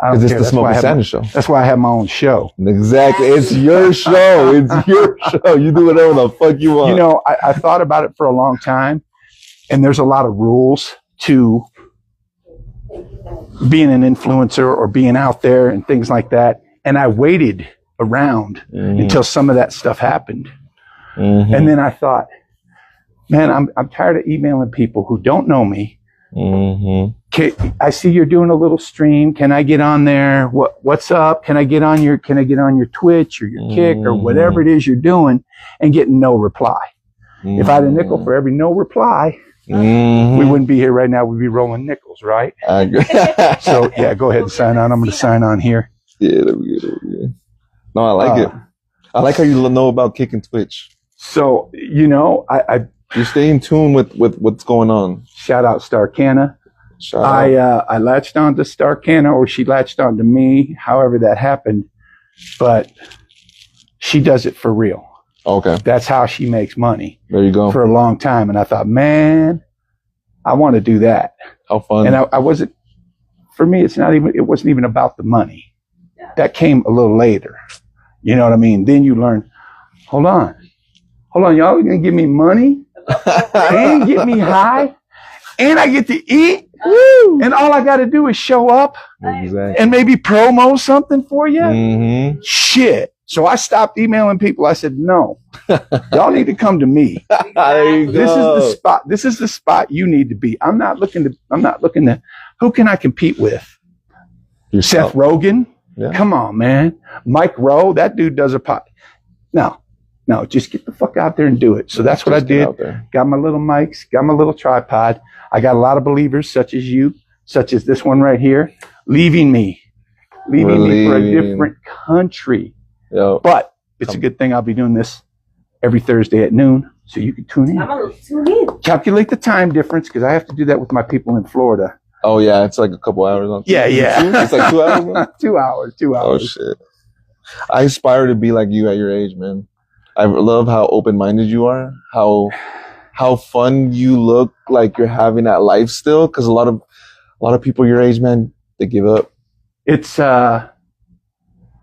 Because it's the Smoking Sanders show. That's why I have my own show. Exactly. It's your show. It's your show. You do whatever the fuck you want. You know, I thought about it for a long time, and there's a lot of rules to being an influencer or being out there and things like that. And I waited around until some of that stuff happened. And then I thought, man, I'm tired of emailing people who don't know me. I see you're doing a little stream. Can I get on there? What's up? Can I get on your Twitch or your Kick or whatever it is you're doing, and getting no reply? If I had a nickel for every no reply, we wouldn't be here right now. We'd be rolling nickels, right? I agree. So yeah, go ahead and sign on. I'm going to sign on here. Yeah, that'd be good. No, I like it. I like how you know about Kick and Twitch. So, you know, you stay in tune with what's going on. Shout out Starcana. I latched on to Starcana, or she latched on to me, however that happened. But she does it for real. Okay. That's how she makes money. There you go. For a long time. And I thought, man, I want to do that. How fun. And I wasn't, for me, it wasn't even about the money. That came a little later. You know what I mean? Then you learn, hold on, y'all are going to give me money and get me high and I get to eat. Woo! And all I got to do is show up and maybe promo something for you. Shit. So I stopped emailing people. I said, no, y'all need to come to me. This is the spot. This is the spot you need to be. I'm not looking to, who can I compete with? Yourself. Seth Rogen. Yeah. Come on, man. Mike Rowe, that dude does a pot. No, just get the fuck out there and do it. So that's what I did. Got my little mics, got my little tripod. I got a lot of believers such as you, such as this one right here, leaving me for a different country. Yo. But it's a good thing I'll be doing this every Thursday at noon, so you can tune in. I'm going to tune in. Calculate the time difference, because I have to do that with my people in Florida. Oh, yeah. It's like a couple hours. Yeah. It's like 2 hours, man? 2 hours. Oh, shit. I aspire to be like you at your age, man. I love how open-minded you are, how fun you look like you're having that life still, because a lot of people your age, man, they give up. It's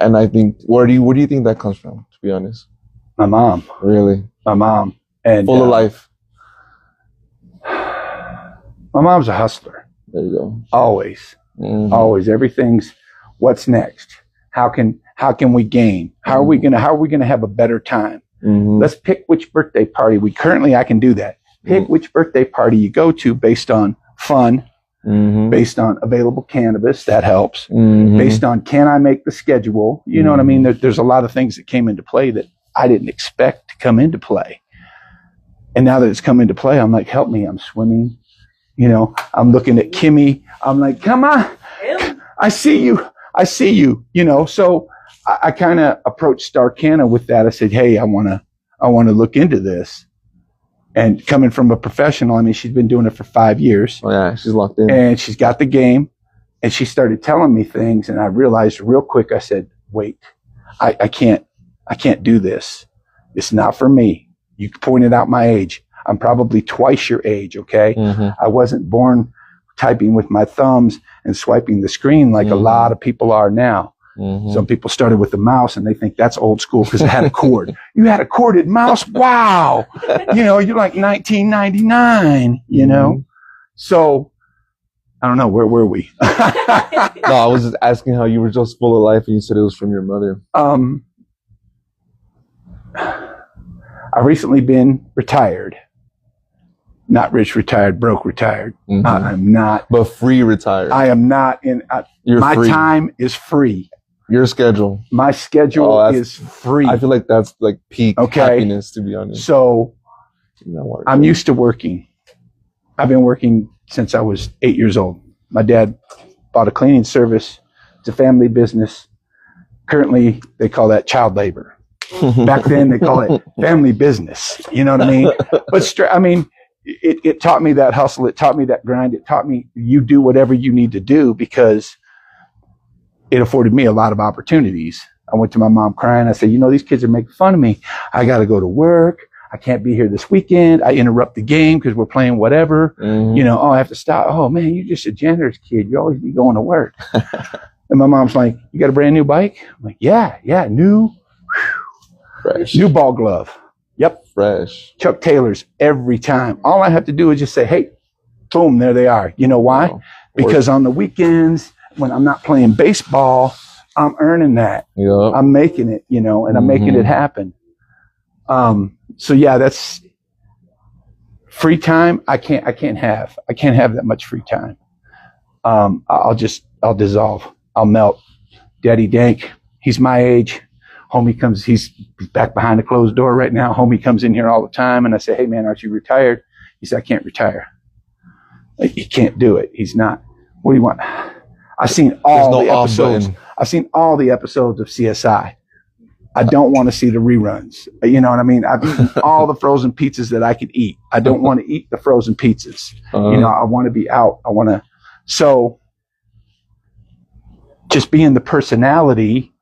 and I think where do you think that comes from, to be honest? My mom. Really? My mom. And full of life. My mom's a hustler. There you go. Always. Always. Everything's what's next? How can we gain? How are we gonna have a better time? Let's pick which birthday party I can do that. Pick which birthday party you go to based on fun, based on available cannabis, that helps. Based on can I make the schedule? You know what I mean? There's a lot of things that came into play that I didn't expect to come into play. And now that it's come into play, I'm like, help me, I'm swimming. You know, I'm looking at Kimmy. I'm like, come on, I see you, you know. So I kind of approached Starcana with that. I said, hey, I want to look into this. And coming from a professional, I mean, she's been doing it for 5 years. Oh yeah, she's locked in. And she's got the game. And she started telling me things, and I realized real quick, I said, wait, I can't do this. It's not for me. You pointed out my age. I'm probably twice your age, okay? I wasn't born typing with my thumbs and swiping the screen like a lot of people are now. Some people started with the mouse and they think that's old school because it had a cord. You had a corded mouse? Wow. You know, you're like 1999, you know? So, I don't know, where were we? No, I was just asking how you were just full of life and you said it was from your mother. I've recently been retired. Not rich retired, broke retired. I'm not. But free retired. I am not in. My free. time is free. Your schedule. My schedule is free. I feel like that's like peak happiness, to be honest. So I'm used to working. I've been working since I was 8 years old. My dad bought a cleaning service. It's a family business. Currently, they call that child labor. Back then, they call it family business. You know what I mean? But I mean, it taught me that hustle. It taught me that grind. It taught me you do whatever you need to do because it afforded me a lot of opportunities. I went to my mom crying. I said, you know, these kids are making fun of me. I got to go to work. I can't be here this weekend. I interrupt the game because we're playing whatever. You know, oh, I have to stop. Oh, man, you're just a janitor's kid. You always be going to work. And my mom's like, you got a brand new bike? I'm like, yeah, new. Fresh. New ball glove. Yep. Fresh. Chuck Taylor's every time. All I have to do is just say, hey, boom, there they are. You know why? Wow. Because on the weekends, when I'm not playing baseball, I'm earning that. Yep. I'm making it, you know, and I'm making it happen. So yeah, that's free time. I can't have that much free time. I'll dissolve. I'll melt. Daddy Dank, he's my age. Homie comes, he's back behind the closed door right now. Homie comes in here all the time, and I say, hey man, aren't you retired? He said, I can't retire. He can't do it. He's not. What do you want? I've seen all the episodes. I've seen all the episodes of CSI. I don't want to see the reruns. You know what I mean? I've eaten all the frozen pizzas that I could eat. I don't want to eat the frozen pizzas. You know, I want to be out. I want to. So just being the personality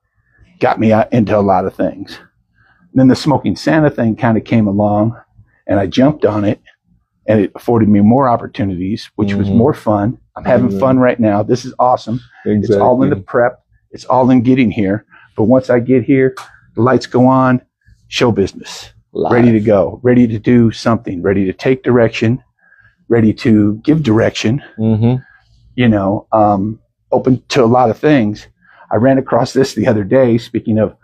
got me into a lot of things. Then the Smoking Santa thing kind of came along, and I jumped on it, and it afforded me more opportunities, which was more fun. I'm having fun right now. This is awesome. Exactly. It's all in the prep. It's all in getting here. But once I get here, the lights go on, show business. Live. Ready to go, ready to do something, ready to take direction, ready to give direction, you know, open to a lot of things. I ran across this the other day, speaking of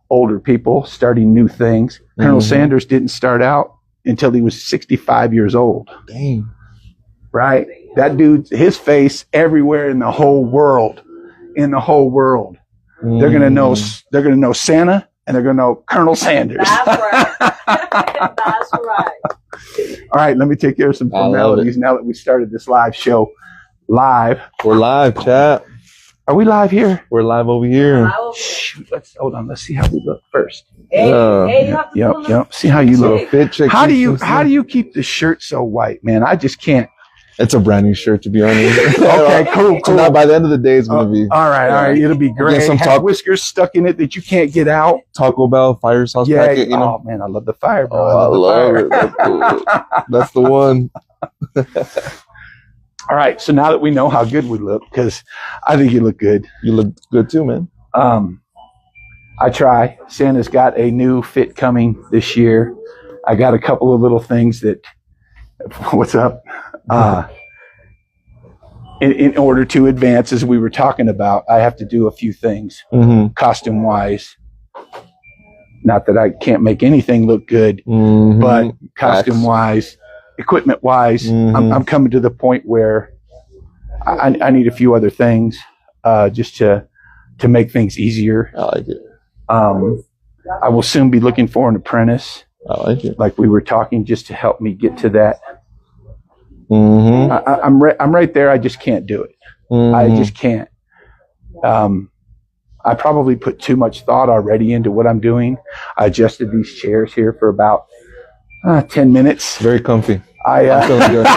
older people starting new things. Colonel Sanders didn't start out until he was 65 years old. Dang. Right? That dude, his face everywhere in the whole world. They're going to know Santa, and they're going to know Colonel Sanders. That's right. That's right. All right, let me take care of some formalities now that we started this live show. Live. We're live, chat. Are we live here? We're live over here. Shoot, hold on. Let's see how we look first. Yep. See how you look. Fit check. How do you keep the shirt so white, man? I just can't. It's a brand new shirt, to be honest. Okay, cool. So now by the end of the day, it's gonna be all right. It'll be great. Some whiskers stuck in it that you can't get out. Taco Bell fire sauce packet. You know? Oh man, I love the fire, bro. I love it. That's cool. That's the one. All right, so now that we know how good we look, because I think you look good. You look good too, man. I try. Santa's got a new fit coming this year. I got a couple of little things that. What's up? In order to advance, as we were talking about, I have to do a few things, costume wise. Not that I can't make anything look good, but costume wise, equipment wise, I'm coming to the point where I need a few other things just to make things easier. I like it. I will soon be looking for an apprentice. I like it. Like we were talking, just to help me get to that. I'm right there. I just can't do it. I just can't. I probably put too much thought already into what I'm doing. I adjusted these chairs here for about 10 minutes. Very comfy. I'm feeling good.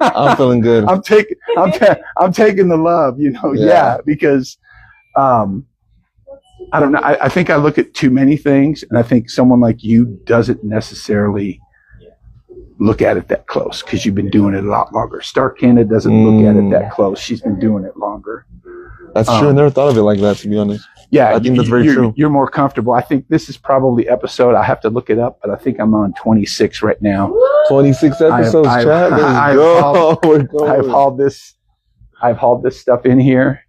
I'm feeling good. I'm taking the love, you know. Yeah, because I don't know. I think I look at too many things, and I think someone like you doesn't necessarily look at it that close because you've been doing it a lot longer. Star Canada doesn't look at it that close. She's been doing it longer. That's true. I never thought of it like that, to be honest. Yeah, I think that's very true. You're more comfortable. I think this is probably episode. I have to look it up, but I think I'm on 26 right now. 26 episodes, chat. I've hauled this stuff in here.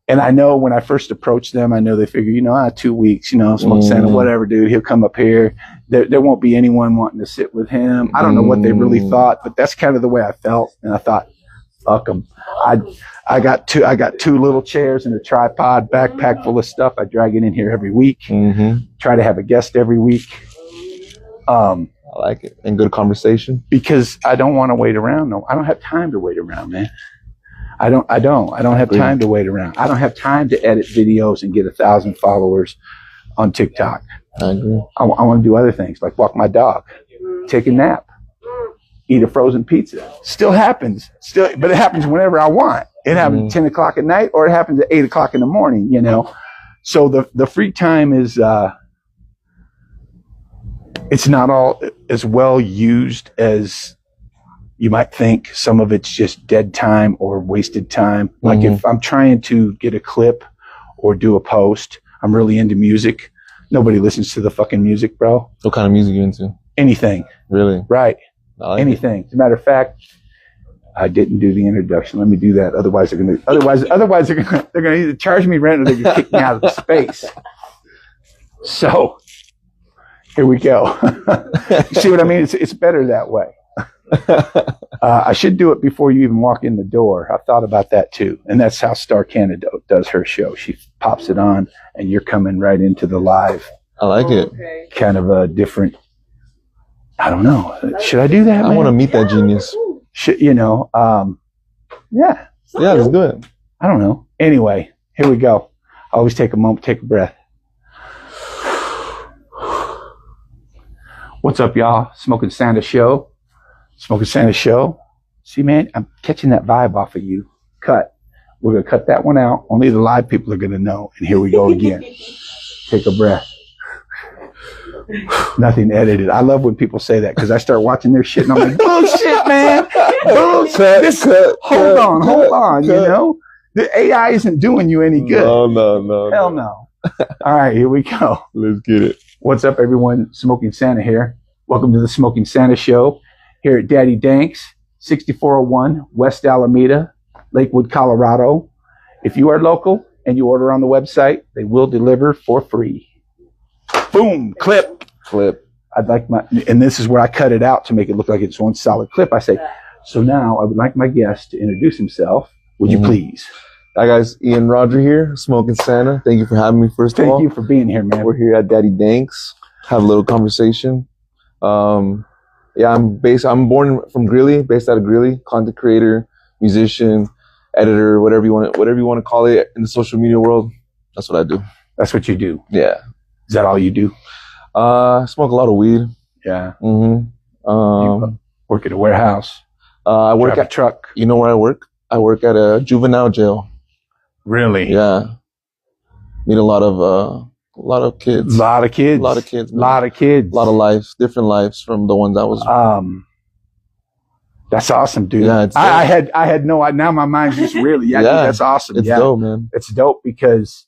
And I know when I first approached them, I know they figure, 2 weeks, Smoke Santa, whatever, dude, he'll come up here. There won't be anyone wanting to sit with him. I don't know what they really thought, but that's kind of the way I felt. And I thought, fuck them. I got two little chairs and a tripod, backpack full of stuff. I drag it in here every week. Try to have a guest every week. I like it. And good conversation. Because I don't want to wait around. No, I don't have time to wait around, man. I don't have time to wait around. I don't have time to edit videos and get 1,000 followers on TikTok. I agree. I want to do other things like walk my dog, take a nap, eat a frozen pizza. Still happens, but it happens whenever I want. It happens at 10 o'clock at night, or it happens at 8 o'clock in the morning. So the free time is it's not all as well used as you might think some of it's just dead time or wasted time. Like if I'm trying to get a clip or do a post, I'm really into music. Nobody listens to the fucking music, bro. What kind of music you into? Anything. Really? Right. Like anything. As a matter of fact, I didn't do the introduction. Let me do that. Otherwise they're gonna either charge me rent or they're gonna kick me out of the space. So here we go. You see what I mean? It's better that way. I should do it before you even walk in the door. I've thought about that too. And that's how Star Canada does her show. She pops it on and you're coming right into the live. I like it. Okay. Kind of a different, I don't know. Should I do that? I want to meet that genius. Should, yeah. Yeah, let's do it. I don't know. Anyway, here we go. Always take a moment, take a breath. What's up, y'all? Smoking Santa Show. Smoking Santa Show. See, man, I'm catching that vibe off of you. Cut. We're going to cut that one out. Only the live people are going to know. And here we go again. Take a breath. Nothing edited. I love when people say that because I start watching their shit and I'm like, bullshit, man. Bullshit. Hold on. You know, the AI isn't doing you any good. No. Hell no. All right, here we go. Let's get it. What's up, everyone? Smoking Santa here. Welcome to the Smoking Santa Show here at Daddy Dank's, 6401 West Alameda, Lakewood, Colorado. If you are local and you order on the website, they will deliver for free. Boom, clip. I'd like and this is where I cut it out to make it look like it's one solid clip. I say, so now I would like my guest to introduce himself. Would you please? Hi guys, Ian Rodger here, Smoking Santa. Thank you for having me first of all. Thank you for being here, man. We're here at Daddy Dank's. Have a little conversation. I'm born from Greeley, based out of Greeley, content creator, musician, editor, whatever you want to call it in the social media world. That's what I do. That's what you do. Yeah. Is that all you do? I smoke a lot of weed. Yeah. You Work at a warehouse. I work at a truck. You know where I work? I work at a juvenile jail. Really? Yeah. Meet a lot of kids. A lot of kids. A lot of kids. A lot of kids. A lot of lives, different lives from the ones I was. That's awesome, dude. Yeah, it's I had no idea. Now my mind's just really, dude, that's awesome. It's dope, man. It's dope because,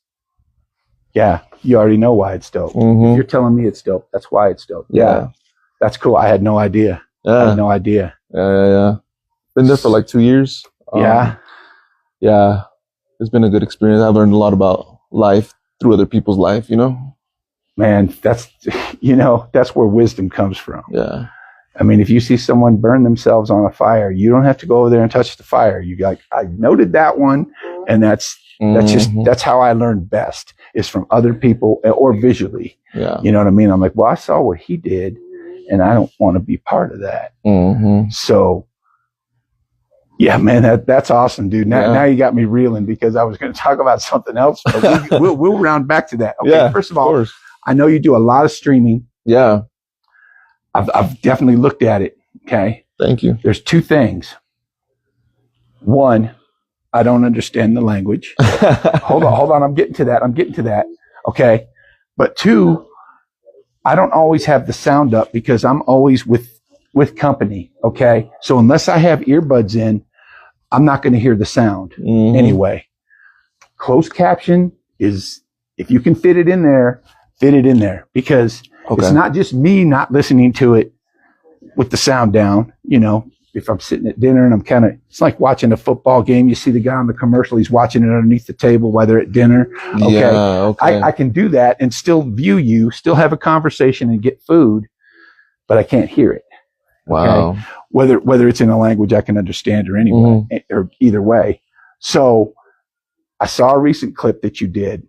you already know why it's dope. If you're telling me it's dope, that's why it's dope. Yeah. That's cool. I had no idea. I had no idea. Yeah. Been there for like 2 years. Yeah. It's been a good experience. I've learned a lot about life through other people's life, Man, that's where wisdom comes from. Yeah. I mean, if you see someone burn themselves on a fire, you don't have to go over there and touch the fire. You like, I noted that one. And that's how I learned best, is from other people or visually. Yeah. You know what I mean? I'm like, well, I saw what he did and I don't want to be part of that. So yeah, man, that's awesome, dude. Now you got me reeling because I was going to talk about something else, but we'll round back to that. Okay. First of all, I know you do a lot of streaming. Yeah. I've definitely looked at it. Okay. Thank you. There's two things. One, I don't understand the language. Hold on. I'm getting to that. Okay. But two, I don't always have the sound up because I'm always with company. Okay. So unless I have earbuds in, I'm not going to hear the sound anyway. Closed caption is, if you can fit it in there because it's not just me not listening to it with the sound down. If I'm sitting at dinner and it's like watching a football game. You see the guy on the commercial, he's watching it underneath the table while they're at dinner. Okay. Yeah, okay. I can do that and still view you, still have a conversation and get food, but I can't hear it. Wow. Okay? Whether it's in a language I can understand or anyway, or either way. So I saw a recent clip that you did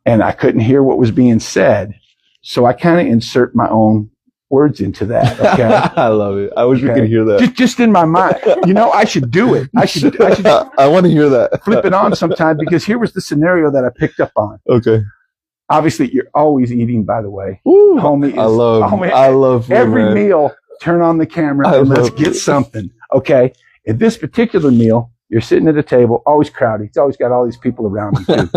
and I couldn't hear what was being said. So I kind of insert my own words into that. Okay. I love it. I wish we could hear that. Just in my mind. I should do it. I should I want to hear that. Flip it on sometime because here was the scenario that I picked up on. Okay. Obviously, you're always eating, by the way. Ooh, homie, I love food, every man. meal. Turn on the camera and let's get something. Okay. At this particular meal, you're sitting at a table, always crowded. It's always got all these people around you too.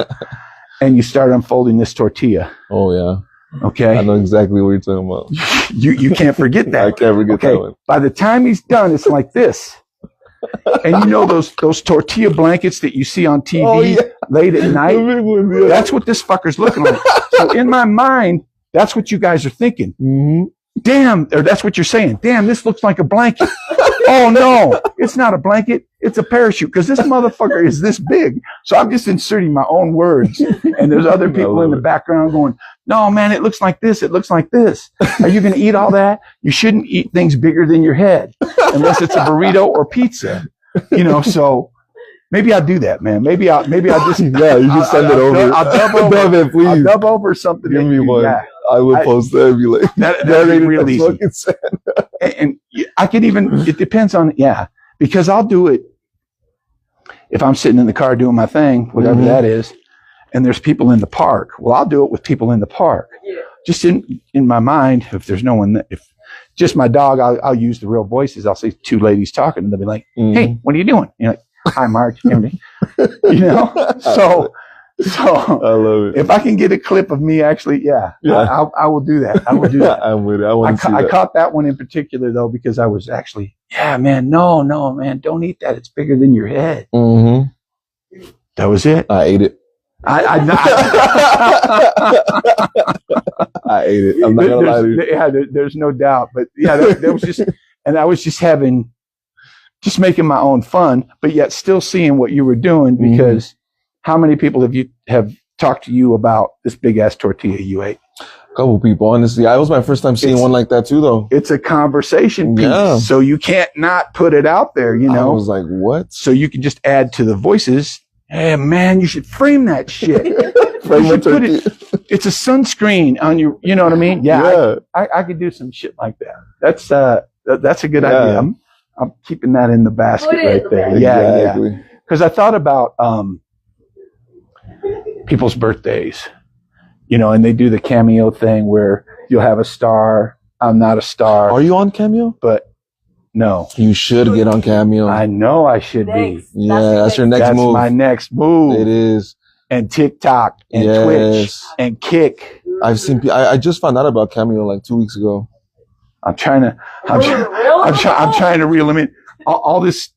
And you start unfolding this tortilla. Oh yeah. Okay. I know exactly what you're talking about. You can't forget that. I can't forget that one. By the time he's done, it's like this. And you know those tortilla blankets that you see on TV late at night? That's what this fucker's looking like. So in my mind, that's what you guys are thinking. Mm-hmm. Damn, or that's what you're saying. Damn, this looks like a blanket. Oh no, it's not a blanket. It's a parachute because this motherfucker is this big. So I'm just inserting my own words. And there's other people in the background going, no, man, it looks like this. It looks like this. Are you going to eat all that? You shouldn't eat things bigger than your head unless it's a burrito or pizza. You know, so maybe I'll do that, man. Maybe I'll just you just send it over. I'll dub over. It, please. I'll dub over something. Give me one. Yeah. I would post that and be like, that'd be real easy. And I can even, it depends on, because I'll do it if I'm sitting in the car doing my thing, whatever that is, and there's people in the park. Well, I'll do it with people in the park. Yeah. Just in my mind, if there's no one, if just my dog, I'll use the real voices. I'll say two ladies talking, and they'll be like, hey, what are you doing? You're like, hi, Marge. You know? So I love it. If I can get a clip of me actually, I will do that. I will do that. I'm with it. I want to see that. I caught that one in particular though, because I was actually, man, no, man, don't eat that. It's bigger than your head. Mm-hmm. That was it. I ate it. I ate it. I'm not gonna lie to you. Yeah, there's no doubt. But that was just, and I was just making my own fun, but yet still seeing what you were doing because. How many people have talked to you about this big ass tortilla you ate? A couple people, honestly. It was my first time seeing one like that too, though. It's a conversation piece, so you can't not put it out there. You know, I was like, what? So you can just add to the voices. Hey, man, you should frame that shit. It's a sunscreen on your. You know what I mean? Yeah. I could do some shit like that. That's a good idea. I'm keeping that in the basket right there. Yeah. Because I thought about people's birthdays, and they do the Cameo thing where you'll have a star. I'm not a star. Are you on Cameo? But no. You should get on Cameo. I know I should be. Yeah, that's your next move. That's my next move. It is. And TikTok and Twitch and Kick. I've seen. I just found out about Cameo like 2 weeks ago. I'm trying to reel them in. All this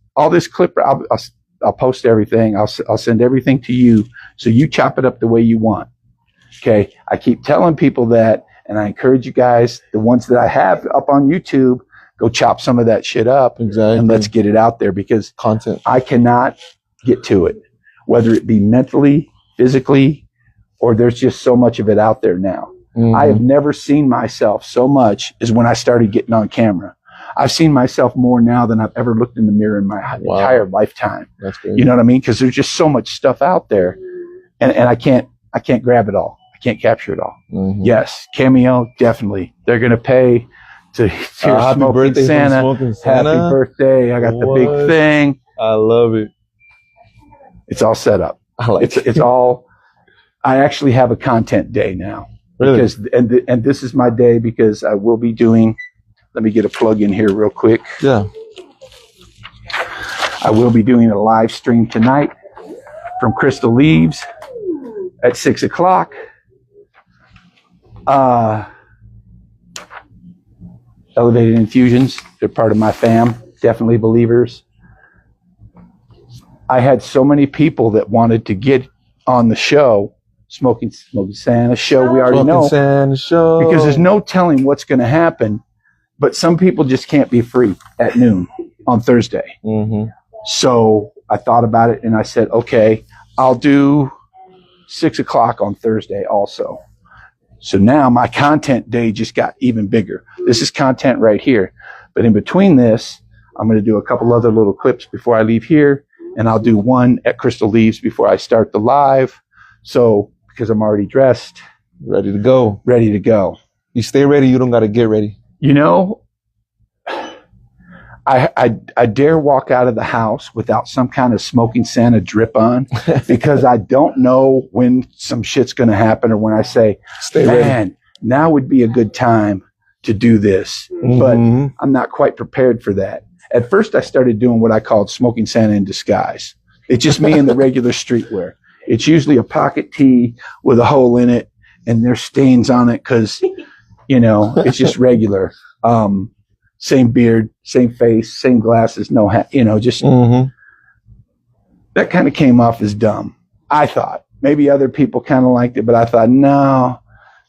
clip. I'll post everything. I'll send everything to you, so you chop it up the way you want. Okay. I keep telling people that, and I encourage you guys, the ones that I have up on YouTube, go chop some of that shit up. Exactly. And let's get it out there because content. I cannot get to it, whether it be mentally, physically, or there's just so much of it out there now. Mm-hmm. I have never seen myself so much as when I started getting on camera. I've seen myself more now than I've ever looked in the mirror in my entire lifetime. That's great. You know what I mean? Because there's just so much stuff out there, and I can't grab it all. I can't capture it all. Mm-hmm. Yes, Cameo, definitely. They're gonna pay to hear happy birthday Santa. Smoking Santa. Happy birthday! I got the big thing. I love it. It's all set up. I like it. It's all. I actually have a content day now. Really? Because and this is my day because I will be doing. Let me get a plug in here real quick. Yeah. I will be doing a live stream tonight from Crystal Leaves at 6:00. Elevated Infusions. They're part of my fam. Definitely believers. I had so many people that wanted to get on the show. Smoking Santa show. We already know. Santa show. Because there's no telling what's going to happen. But some people just can't be free at noon on Thursday. Mm-hmm. So I thought about it and I said, okay, I'll do 6:00 on Thursday also. So now my content day just got even bigger. This is content right here. But in between this, I'm going to do a couple other little clips before I leave here. And I'll do one at Crystal Leaves before I start the live. So because I'm already dressed. Ready to go. Ready to go. You stay ready. You don't got to get ready. You know, I dare walk out of the house without some kind of Smoking Santa drip on because I don't know when some shit's going to happen or when I say, stay man, ready. Now would be a good time to do this. Mm-hmm. But I'm not quite prepared for that. At first, I started doing what I called Smoking Santa in disguise. It's just me in the regular streetwear. It's usually a pocket tee with a hole in it and there's stains on it because, you know, it's just regular. Same beard, same face, same glasses, no hat, you know, just that kind of came off as dumb. I thought maybe other people kind of liked it, but I thought, no.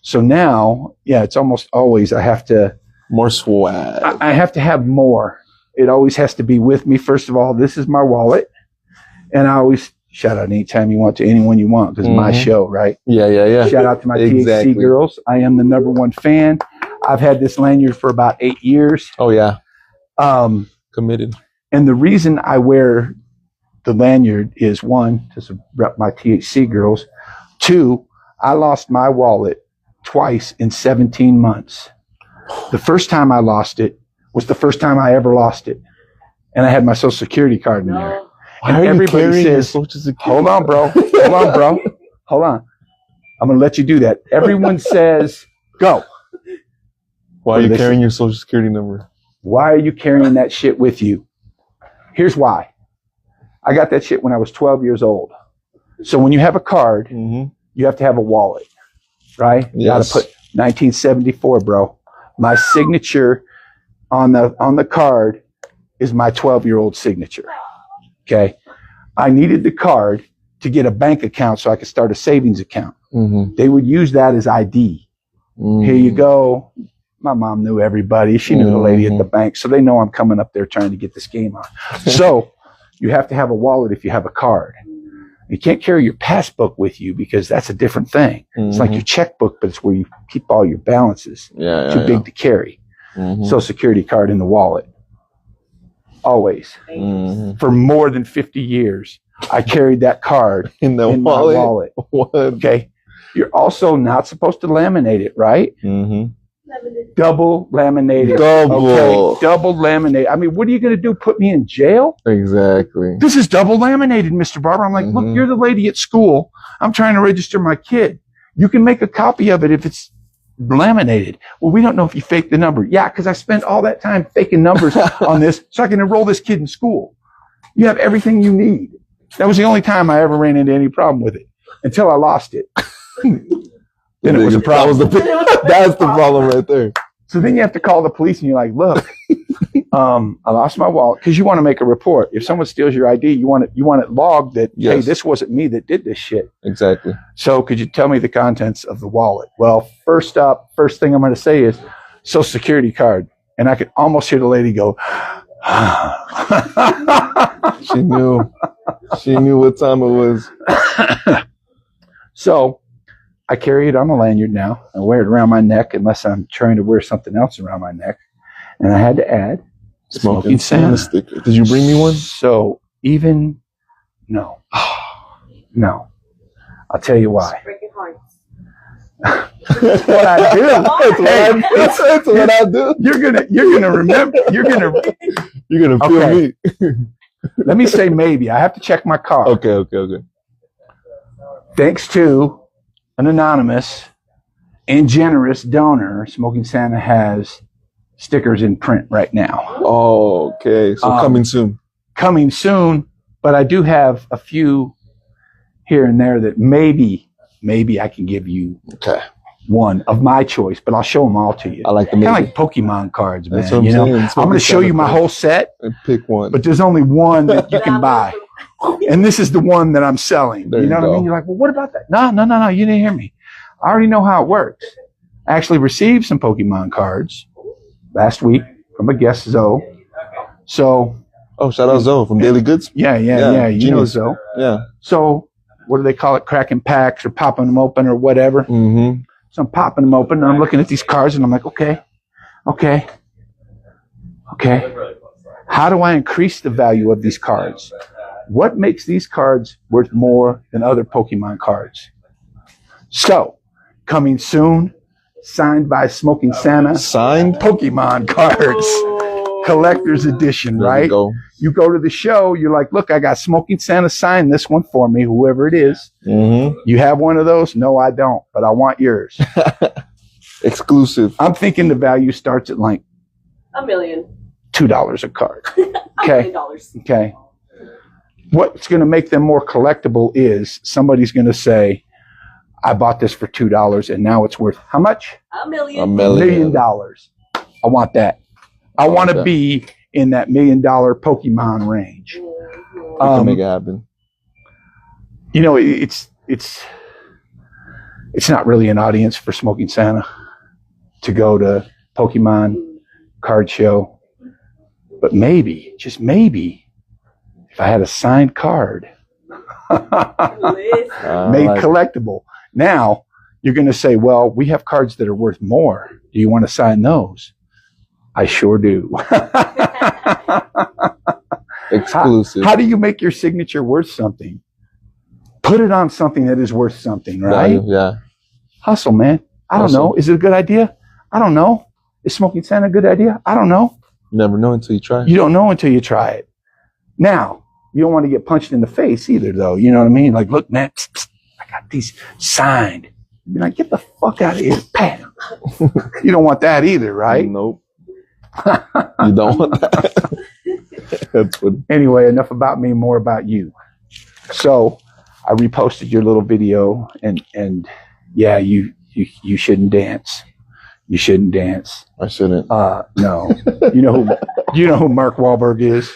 So now, yeah, it's almost always I have to more swag. I have to have more. It always has to be with me. First of all, this is my wallet. And I always shout out anytime you want to anyone you want because my show, right? Yeah. Shout out to my THC girls. I am the #1 fan. I've had this lanyard for about 8 years. Oh, yeah. Committed. And the reason I wear the lanyard is 1, to rep my THC girls. 2, I lost my wallet twice in 17 months. The first time I lost it was the first time I ever lost it. And I had my social security card in there. Why and are everybody you carrying says, your social security? hold on, bro. Hold on, bro. Hold on. I'm going to let you do that. Everyone says, go. Why are you carrying your social security number? Why are you carrying that shit with you? Here's why. I got that shit when I was 12 years old. So when you have a card, you have to have a wallet, right? You got to put 1974, bro. My signature on the card is my 12-year-old signature. Okay. I needed the card to get a bank account so I could start a savings account. They would use that as ID. Here you go. My mom knew everybody. She knew the lady at the bank. So they know I'm coming up there trying to get this game on. So you have to have a wallet if you have a card. You can't carry your passbook with you because that's a different thing. It's like your checkbook, but it's where you keep all your balances. Too big to carry. Social security card in the wallet. Always. For more than 50 years, I carried that card in my wallet. Okay. You're also not supposed to laminate it, right? Double laminated. Okay. Double laminated. I mean, what are you going to do? Put me in jail? Exactly. This is double laminated, Mr. Barber. I'm like, look, you're the lady at school. I'm trying to register my kid. You can make a copy of it if it's laminated. Well, we don't know if you faked the number. Yeah, because I spent all that time faking numbers on this so I can enroll this kid in school. You have everything you need. That was the only time I ever ran into any problem with it until I lost it. Then it was a problem. That's the problem right there. So then you have to call the police and you're like, look, I lost my wallet because you want to make a report. If someone steals your ID, you want it logged that, hey, this wasn't me that did this shit. Exactly. So could you tell me the contents of the wallet? Well, first thing I'm going to say is social security card. And I could almost hear the lady go, She knew what time it was. So I carry it on a lanyard now. I wear it around my neck unless I'm trying to wear something else around my neck. And I had to add Smoking Santa sticker. Did you bring me one? So no. I'll tell you why. Breaking hearts. That's what I do. That's what I do. You're gonna remember. You're gonna feel me. Let me say maybe. I have to check my car. Okay. Thanks to an anonymous and generous donor, Smoking Santa has stickers in print right now. Oh, okay. So coming soon. Coming soon, but I do have a few here and there that maybe I can give you one of my choice, but I'll show them all to you. I like the kind of like Pokemon cards, man. That's what I'm saying. I'm going to show you my whole set and pick one, but there's only one that you can buy. And this is the one that I'm selling. You know what I mean? You're like, well, what about that? No. You didn't hear me. I already know how it works. I actually received some Pokemon cards last week from a guest, Zoe. So. Oh, shout out Zoe from Daily Goods. Yeah. You know Zoe. Yeah. So what do they call it? Cracking packs or popping them open or whatever. So I'm popping them open and I'm looking at these cards and I'm like, okay. How do I increase the value of these cards? What makes these cards worth more than other Pokemon cards? So, coming soon, signed by Smoking Santa. Signed Pokemon cards. Collector's edition, right? You go to the show, you're like, look, I got Smoking Santa sign this one for me, whoever it is. You have one of those? No, I don't, but I want yours. Exclusive. I'm thinking the value starts at like $1 million. $2 a card. Okay. $1 million. Okay. What's going to make them more collectible is somebody's going to say, I bought this for $2 and now it's worth how much? $1 million. $1 $1 million. million. I want that. I want to be in that $1 million Pokemon range. We can make it happen. You know, it's not really an audience for Smoking Santa to go to Pokemon card show, but maybe, just maybe, if I had a signed card made collectible. Now you're going to say, well, we have cards that are worth more. Do you want to sign those? I sure do. Exclusive. How do you make your signature worth something? Put it on something that is worth something, right? Value, yeah. Hustle, man. I don't know. Is it a good idea? I don't know. Is Smoking Santa a good idea? I don't know. You never know until you try. You don't know until you try it. Now, you don't want to get punched in the face either, though. You know what I mean? Like, look, man, psst, psst, I got these signed. You're like, get the fuck out of here. Bam. You don't want that either, right? Nope. You don't want that. That's what... Anyway, enough about me, more about you. So I reposted your little video, and yeah, you shouldn't dance. You shouldn't dance. I shouldn't. No. You know who Mark Wahlberg is?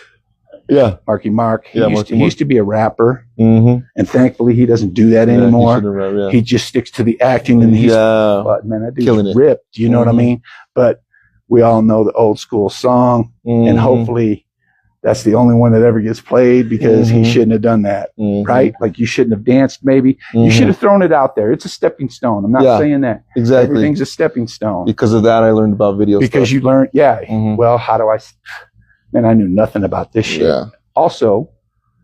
Yeah. Marky Mark. He Marky used to be a rapper, Mm-hmm. and thankfully he doesn't do that anymore. Yeah. He just sticks to the acting, and he's but man, that dude's ripped. You know what I mean? But we all know the old school song, and hopefully that's the only one that ever gets played, because he shouldn't have done that, right? Like, you shouldn't have danced, maybe. You should have thrown it out there. It's a stepping stone. I'm not saying that. Exactly. Everything's a stepping stone. Because of that, I learned about video because stuff. You learned, well, how do I... Man, I knew nothing about this shit. Yeah. Also,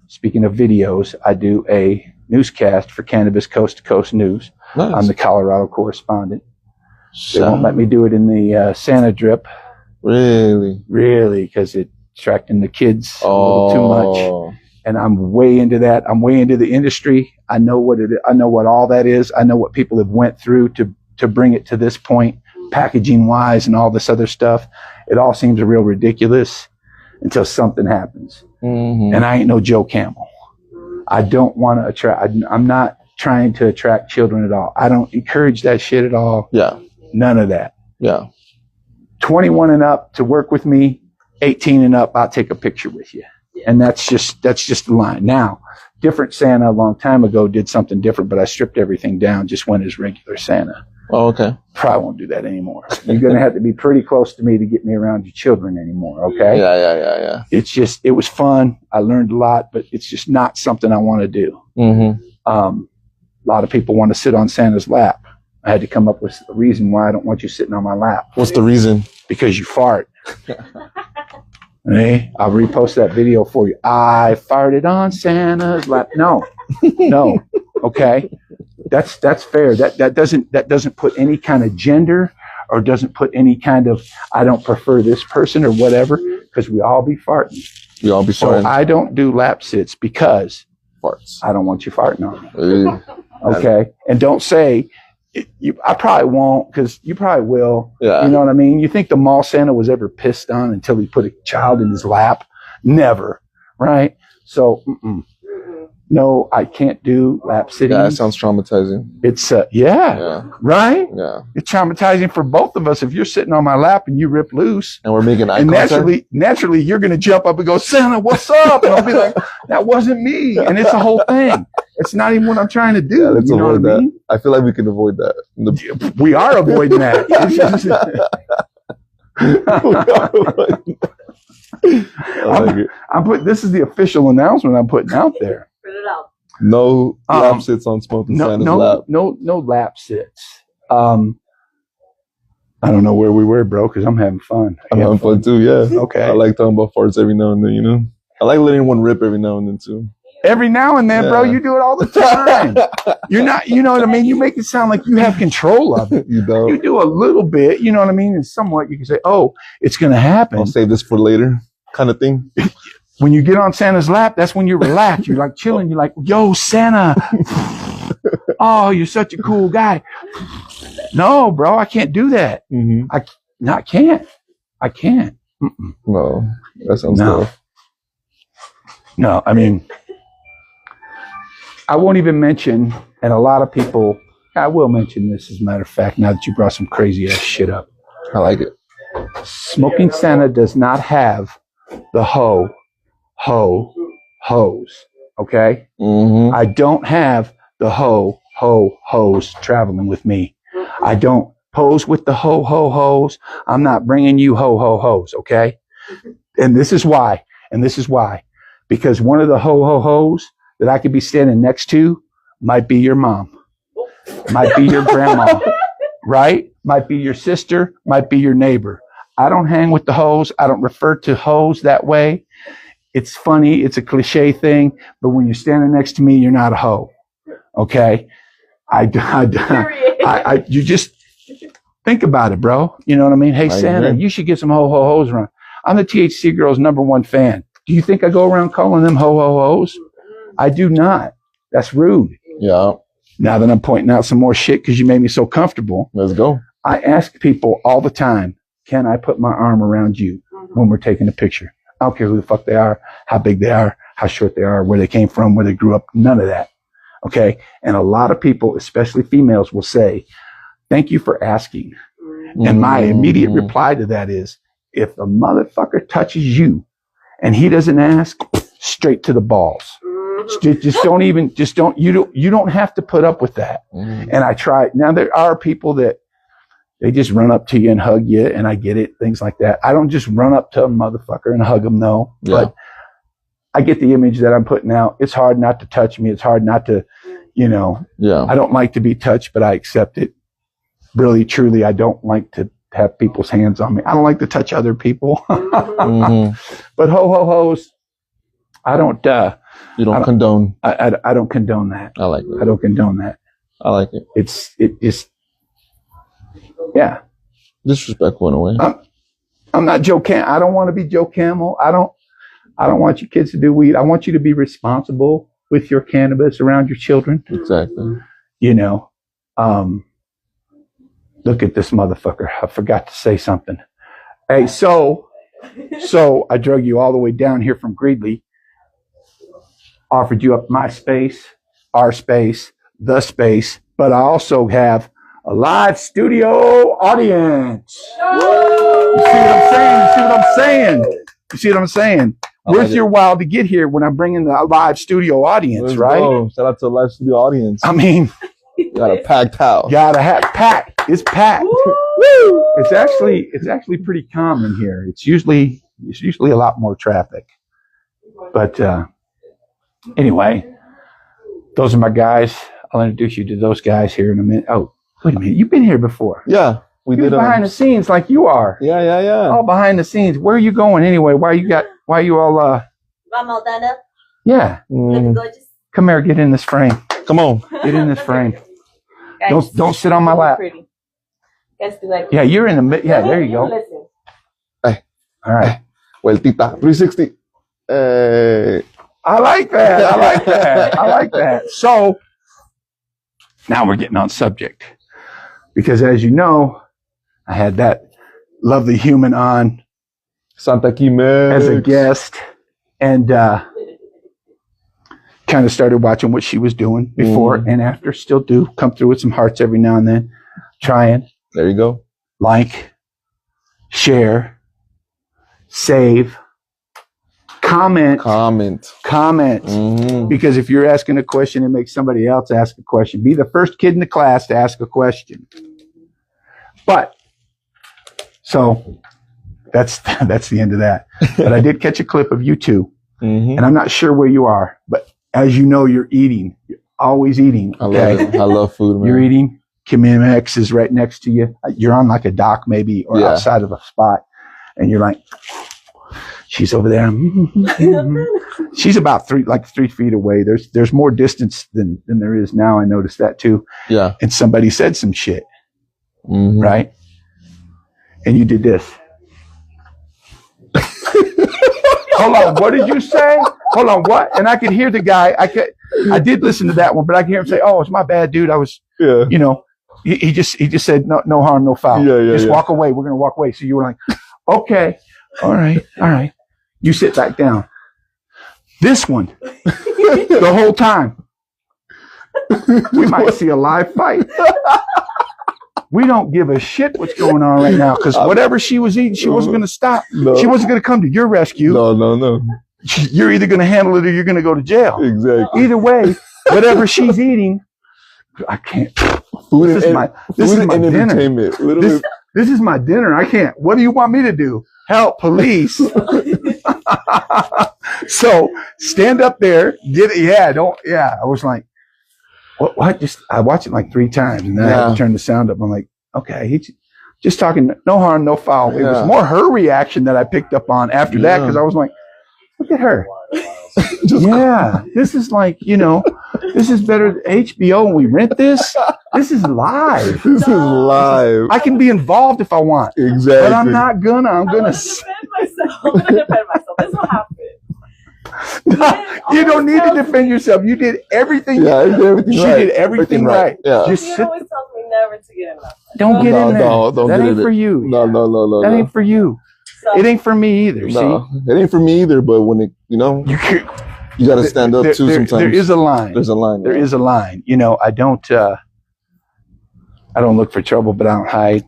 speaking of videos, I do a newscast for Cannabis Coast to Coast News. Nice. I'm the Colorado correspondent. They won't let me do it in the Santa drip. Really? Really, because it's attracting the kids a little too much. And I'm way into that. I'm way into the industry. I know what it is. I know what all that is. I know what people have went through to bring it to this point, packaging wise and all this other stuff. It all seems real ridiculous until something happens. And I ain't no Joe Camel. I don't want to attract. I'm not trying to attract children at all. I don't encourage that shit at all. Yeah. None of that. Yeah. 21 and up to work with me. 18 and up, I'll take a picture with you. And that's just the line. Now, different Santa a long time ago did something different, but I stripped everything down, just went as regular Santa. Oh, okay. Probably won't do that anymore. You're going to have to be pretty close to me to get me around your children anymore, okay? Yeah. It's just, it was fun. I learned a lot, but it's just not something I want to do. A lot of people want to sit on Santa's lap. I had to come up with a reason why I don't want you sitting on my lap. What's the reason? Because you fart. Hey, I'll repost that video for you. I farted on Santa's lap. No, okay. That's fair. That doesn't put any kind of gender, or doesn't put any kind of, I don't prefer this person or whatever, because we all be farting. We all be farting. So I don't do lap sits because farts. I don't want you farting on me. Okay, and don't say. I probably won't, because you probably will. Yeah. You know what I mean? You think the mall Santa was ever pissed on until he put a child in his lap? Never. Right? So, no, I can't do lap sitting. Yeah, that sounds traumatizing. It's, right? Yeah. It's traumatizing for both of us. If you're sitting on my lap and you rip loose. And we're making eye contact. Naturally, you're going to jump up and go, Santa, what's up? And I'll be like, that wasn't me. And it's a whole thing. It's not even what I'm trying to do. Yeah, let's you know avoid what I that. mean? I feel like we can avoid that. We are avoiding that. This is the official announcement I'm putting out there. Put it out. No lap sits on Smoking Santa's lap. No lap sits. I don't know where we were, bro, because I'm having fun. I'm having fun too, yeah. Okay. I like talking about farts every now and then, you know? I like letting one rip every now and then too. Every now and then, bro, you do it all the time. You're not, you know what I mean? You make it sound like you have control of it. You don't. You do a little bit, you know what I mean? And somewhat you can say, oh, it's going to happen. I'll save this for later kind of thing. When you get on Santa's lap, that's when you're relaxed. You're like chilling. You're like, yo, Santa. Oh, you're such a cool guy. No, bro, I can't do that. I can't. I can't. No, that sounds tough. No, I mean, I won't even mention, and a lot of people I will mention this as a matter of fact, now that you brought some crazy ass shit up. I like it. Smoking Santa does not have the hose. Okay? Mm-hmm. I don't have the hose traveling with me. I don't pose with the hose. I'm not bringing you hose, okay? And this is why. Because one of the hose that I could be standing next to might be your mom, might be your grandma, right? Might be your sister, might be your neighbor. I don't hang with the hoes. I don't refer to hoes that way. It's funny. It's a cliche thing. But when you're standing next to me, you're not a hoe. Okay? You just think about it, bro. You know what I mean? Hey, Santa, you should get some hoes around. I'm the THC Girls #1 fan. Do you think I go around calling them hoes? I do not. That's rude. Yeah. Now that I'm pointing out some more shit because you made me so comfortable. Let's go. I ask people all the time, can I put my arm around you when we're taking a picture? I don't care who the fuck they are, how big they are, how short they are, where they came from, where they grew up, none of that. Okay? And a lot of people, especially females, will say, thank you for asking. And my immediate reply to that is, if a motherfucker touches you and he doesn't ask, straight to the balls. You don't have to put up with that. And I try. Now there are people that they just run up to you and hug you, and I get it, things like that. I don't just run up to a motherfucker and hug them, no. Yeah. But I get the image that I'm putting out. It's hard not to touch me. It's hard not to, I don't like to be touched, but I accept it. Really, truly, I don't like to have people's hands on me. I don't like to touch other people. But hoes, I don't. You don't condone. I don't condone that. I like it. I don't condone that. I like it. It's yeah. Disrespectful in a way. I'm not Joe Cam. I don't want to be Joe Camel. I don't want you kids to do weed. I want you to be responsible with your cannabis around your children. Exactly. Look at this motherfucker. I forgot to say something. Hey, so I drug you all the way down here from Greeley, offered you up my space, our space, the space, but I also have a live studio audience. You see what I'm saying? Worth your while to get here when I'm bringing the live studio audience, right? Shout out to the live studio audience. I mean, you got a packed house. Gotta have packed. It's packed. Woo! It's actually pretty calm in here. It's usually a lot more traffic. But anyway, those are my guys. I'll introduce you to those guys here in a minute. Oh, wait a minute. You've been here before. Yeah, we did. Behind the scenes like you are. Yeah. All behind the scenes. Where are you going anyway? Why you all I'm all done up. Yeah. Looking gorgeous. Come here, get in this frame. Come on. Get in this frame. Guys, Don't sit on my lap. pretty. Guys do like Yeah, you're in the mid. Yeah, there you go. Listen. Hey. All right. Vueltita. 360. I like that. So now we're getting on subject. Because as you know, I had that lovely human on Santa Quimex as a guest and kind of started watching what she was doing before and after. Still do. Come through with some hearts every now and then. Trying. There you go. Like, share, save, comment. Because if you're asking a question, it makes somebody else ask a question. Be the first kid in the class to ask a question. But so that's the end of that. But I did catch a clip of you two, and I'm not sure where you are, but as you know, you're eating. You're always eating. Okay? I love it. I love food, man. You're eating. Kim X is right next to you. You're on like a dock maybe or outside of a spot, and you're like, she's over there. She's about 3 feet away. There's more distance than there is now. I noticed that too. Yeah. And somebody said some shit, right? And you did this. Hold on, what did you say? Hold on, what? And I could hear the guy. I did listen to that one, but I could hear him say, "Oh, it's my bad, dude. I was, He just said no harm, no foul. Just walk away. We're gonna walk away." So you were like, "Okay, all right." You sit back down. This one, the whole time. We might see a live fight. We don't give a shit what's going on right now because whatever she was eating, she wasn't going to stop. No. She wasn't going to come to your rescue. No. You're either going to handle it or you're going to go to jail. Exactly. Either way, whatever she's eating, I can't. This is my dinner. This is my dinner. I can't. What do you want me to do? Help, police. So stand up there. Get it. Yeah. I was like, what? I watched it like 3 times and then I had to turn the sound up. I'm like, okay, he's just talking, no harm, no foul. It was more her reaction that I picked up on after that because I was like, look at her. This is like, this is better than HBO when we rent this. This is live. This is live. I can be involved if I want. Exactly. But I'm not gonna. I'm gonna defend myself. That's what happened. You don't need to defend yourself. You did everything. Yeah, I did everything right. She did everything right. Yeah. Just She always tells me never to get in that. Don't get in there. Don't that get ain't in for it. you. No. That ain't for you. So, It ain't for me either. No, it ain't for me either. But when it, you got to stand up too. Sometimes there is a line. There's a line. There is a line. I don't look for trouble, but I don't hide.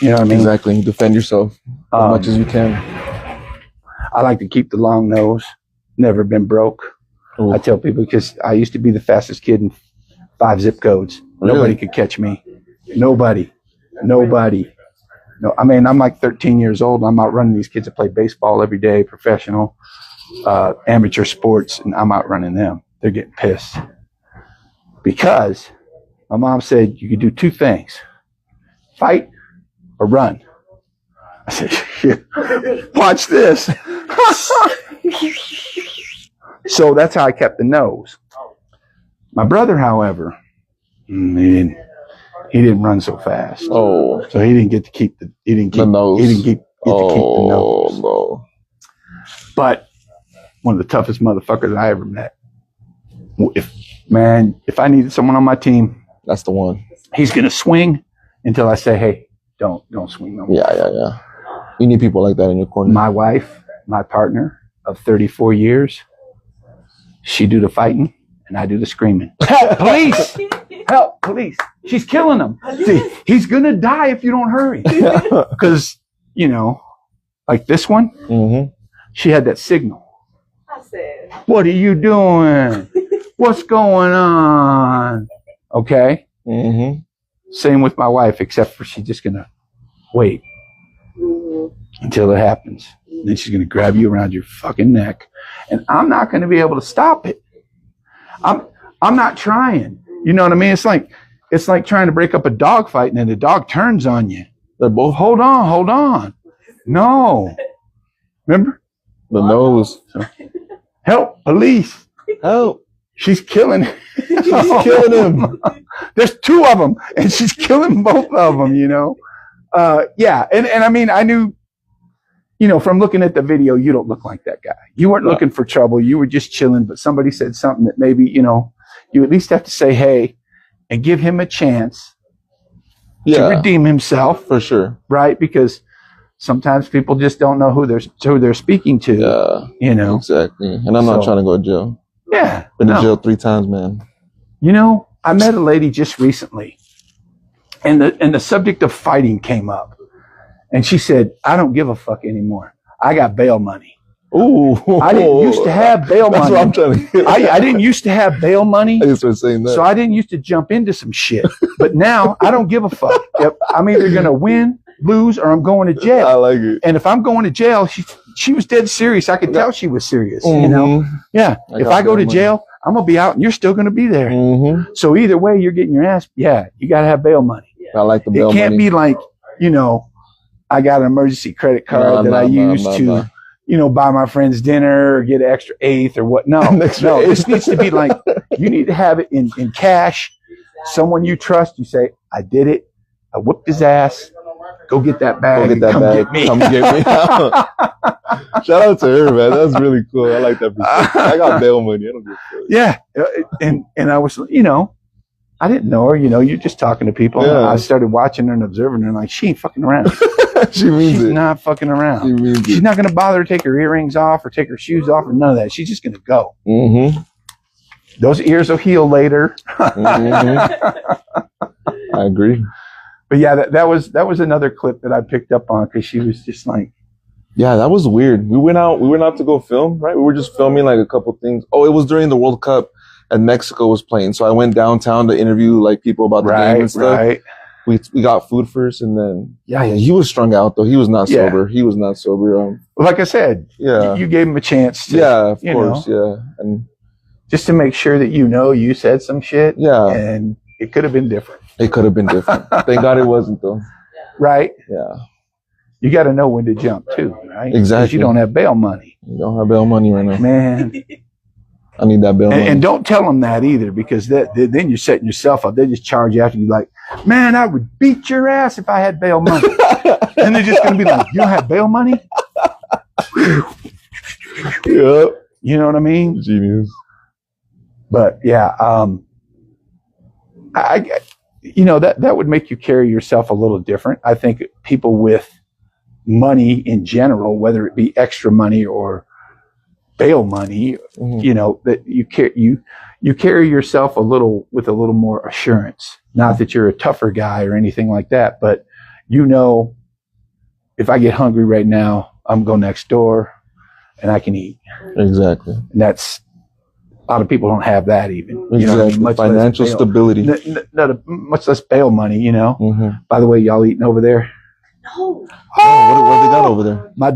You know what I mean? Exactly. Defend yourself as much as you can. I like to keep the long nose. Never been broke. Ooh. I tell people because I used to be the fastest kid in 5 zip codes. Really? Nobody could catch me. Nobody. No, I mean, I'm like 13 years old. I'm out running these kids that play baseball every day, professional, amateur sports, and I'm out running them. They're getting pissed because my mom said you could do 2 things: fight or run. I said, shit, watch this. So that's how I kept the nose. My brother, however, he didn't run so fast. Oh, so he didn't get to keep the nose. He didn't get to keep the nose. No. But one of the toughest motherfuckers I ever met. If I needed someone on my team, that's the one. He's gonna swing until I say, hey, don't swing no more. Yeah. You need people like that in your corner. My wife, my partner of 34 years, she do the fighting and I do the screaming. Help, police! Help, police! She's killing him. See, he's gonna die if you don't hurry. Because, like this one, she had that signal. I said, what are you doing? What's going on? Okay? Same with my wife, except for she's just gonna wait until it happens. Then she's gonna grab you around your fucking neck, and I'm not gonna be able to stop it. I'm not trying. You know what I mean? It's like trying to break up a dog fight, and then the dog turns on you. They're both hold on. No, remember the nose. So, help, police! Help! She's killing. She's killing him. There's 2 of them, and she's killing both of them. Yeah, and I mean, I knew. From looking at the video, you don't look like that guy. You weren't looking for trouble. You were just chilling, but somebody said something that maybe, you at least have to say, hey, and give him a chance to redeem himself. For sure. Right? Because sometimes people just don't know who they're speaking to. Yeah. Exactly. And I'm not trying to go to jail. Yeah. Been to jail 3 times, man. I met a lady just recently, and the subject of fighting came up. And she said, I don't give a fuck anymore. I got bail money. Ooh. I didn't used to have bail money. That's what I'm trying to get. I didn't used to have bail money. I just started saying that. So I didn't used to jump into some shit. But now I don't give a fuck. I'm either going to win, lose, or I'm going to jail. I like it. And if I'm going to jail, she was dead serious. I could tell she was serious. Yeah. If I go to jail, I'm going to be out and you're still going to be there. So either way, you're getting your ass. Yeah. You got to have bail money. I like the bail money. It can't be like, I got an emergency credit card that I use to, buy my friends dinner or get an extra 8th or what. No, this needs to be like, you need to have it in cash. Someone you trust, you say, I did it. I whooped his ass. Go get that bag. Get me. Come get me. Shout out to her, man. That's really cool. I like that. I got bail money. I don't give a fuck. Yeah. And I was, I didn't know her, you're just talking to people. Yeah. I started watching her and observing her and like, she ain't fucking around. She's not fucking around. She's not going to bother to take her earrings off or take her shoes off or none of that. She's just going to go. Those ears will heal later. I agree. But yeah, that was another clip that I picked up on because she was just like, yeah, that was weird. We went out to go film, right? We were just filming like a couple things. Oh, it was during the World Cup and Mexico was playing. So I went downtown to interview like people about the game and stuff. Right. We got food first and then he was strung out though. He was not sober. He was not sober. Like I said, you gave him a chance to, of course, and just to make sure that you said some shit. Yeah. And it could have been different. It could have been different. Thank God it wasn't though. Right? Yeah. You got to know when to jump too, right? Exactly. Because you don't have bail money. You don't have bail money right now. Man. I need that bail money. And don't tell them that either, because then you're setting yourself up. They just charge you after you like, man, I would beat your ass if I had bail money. And they're just going to be like, you don't have bail money? Yep. You know what I mean? Genius. But yeah, that would make you carry yourself a little different. I think people with money in general, whether it be extra money or bail money, that you carry yourself with a little more assurance. Not that you're a tougher guy or anything like that, but if I get hungry right now, I'm going next door and I can eat. Exactly. And that's, a lot of people don't have that even. Exactly. You know what I mean? Much financial stability. Much less bail money, Mm-hmm. By the way, y'all eating over there? No. Oh, what they got over there? My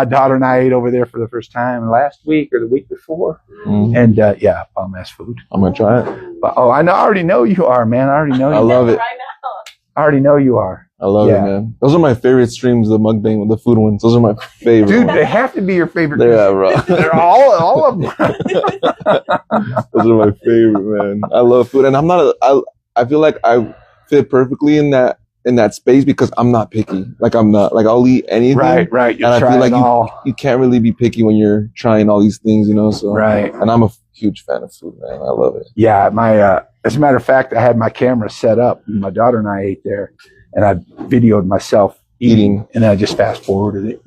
daughter and I ate over there for the first time last week or the week before. Mm-hmm. And bomb ass food. I'm going to try it. But, I already know you are, man. I already know you. I love it. Right now. I already know you are. I love it, man. Those are my favorite streams, the mukbang, the food ones. Those are my favorite. Dude, ones. they have to be your favorite. Yeah, bro. They're all of them. Those are my favorite, man. I love food, and I feel like I fit perfectly in that space because I'm not picky. Like I'll eat anything. Right. And I feel like you can't really be picky when you're trying all these things, So right. And I'm a huge fan of food, man. I love it. Yeah, as a matter of fact, I had my camera set up. And my daughter and I ate there, and I videoed myself eating, and I just fast forwarded it,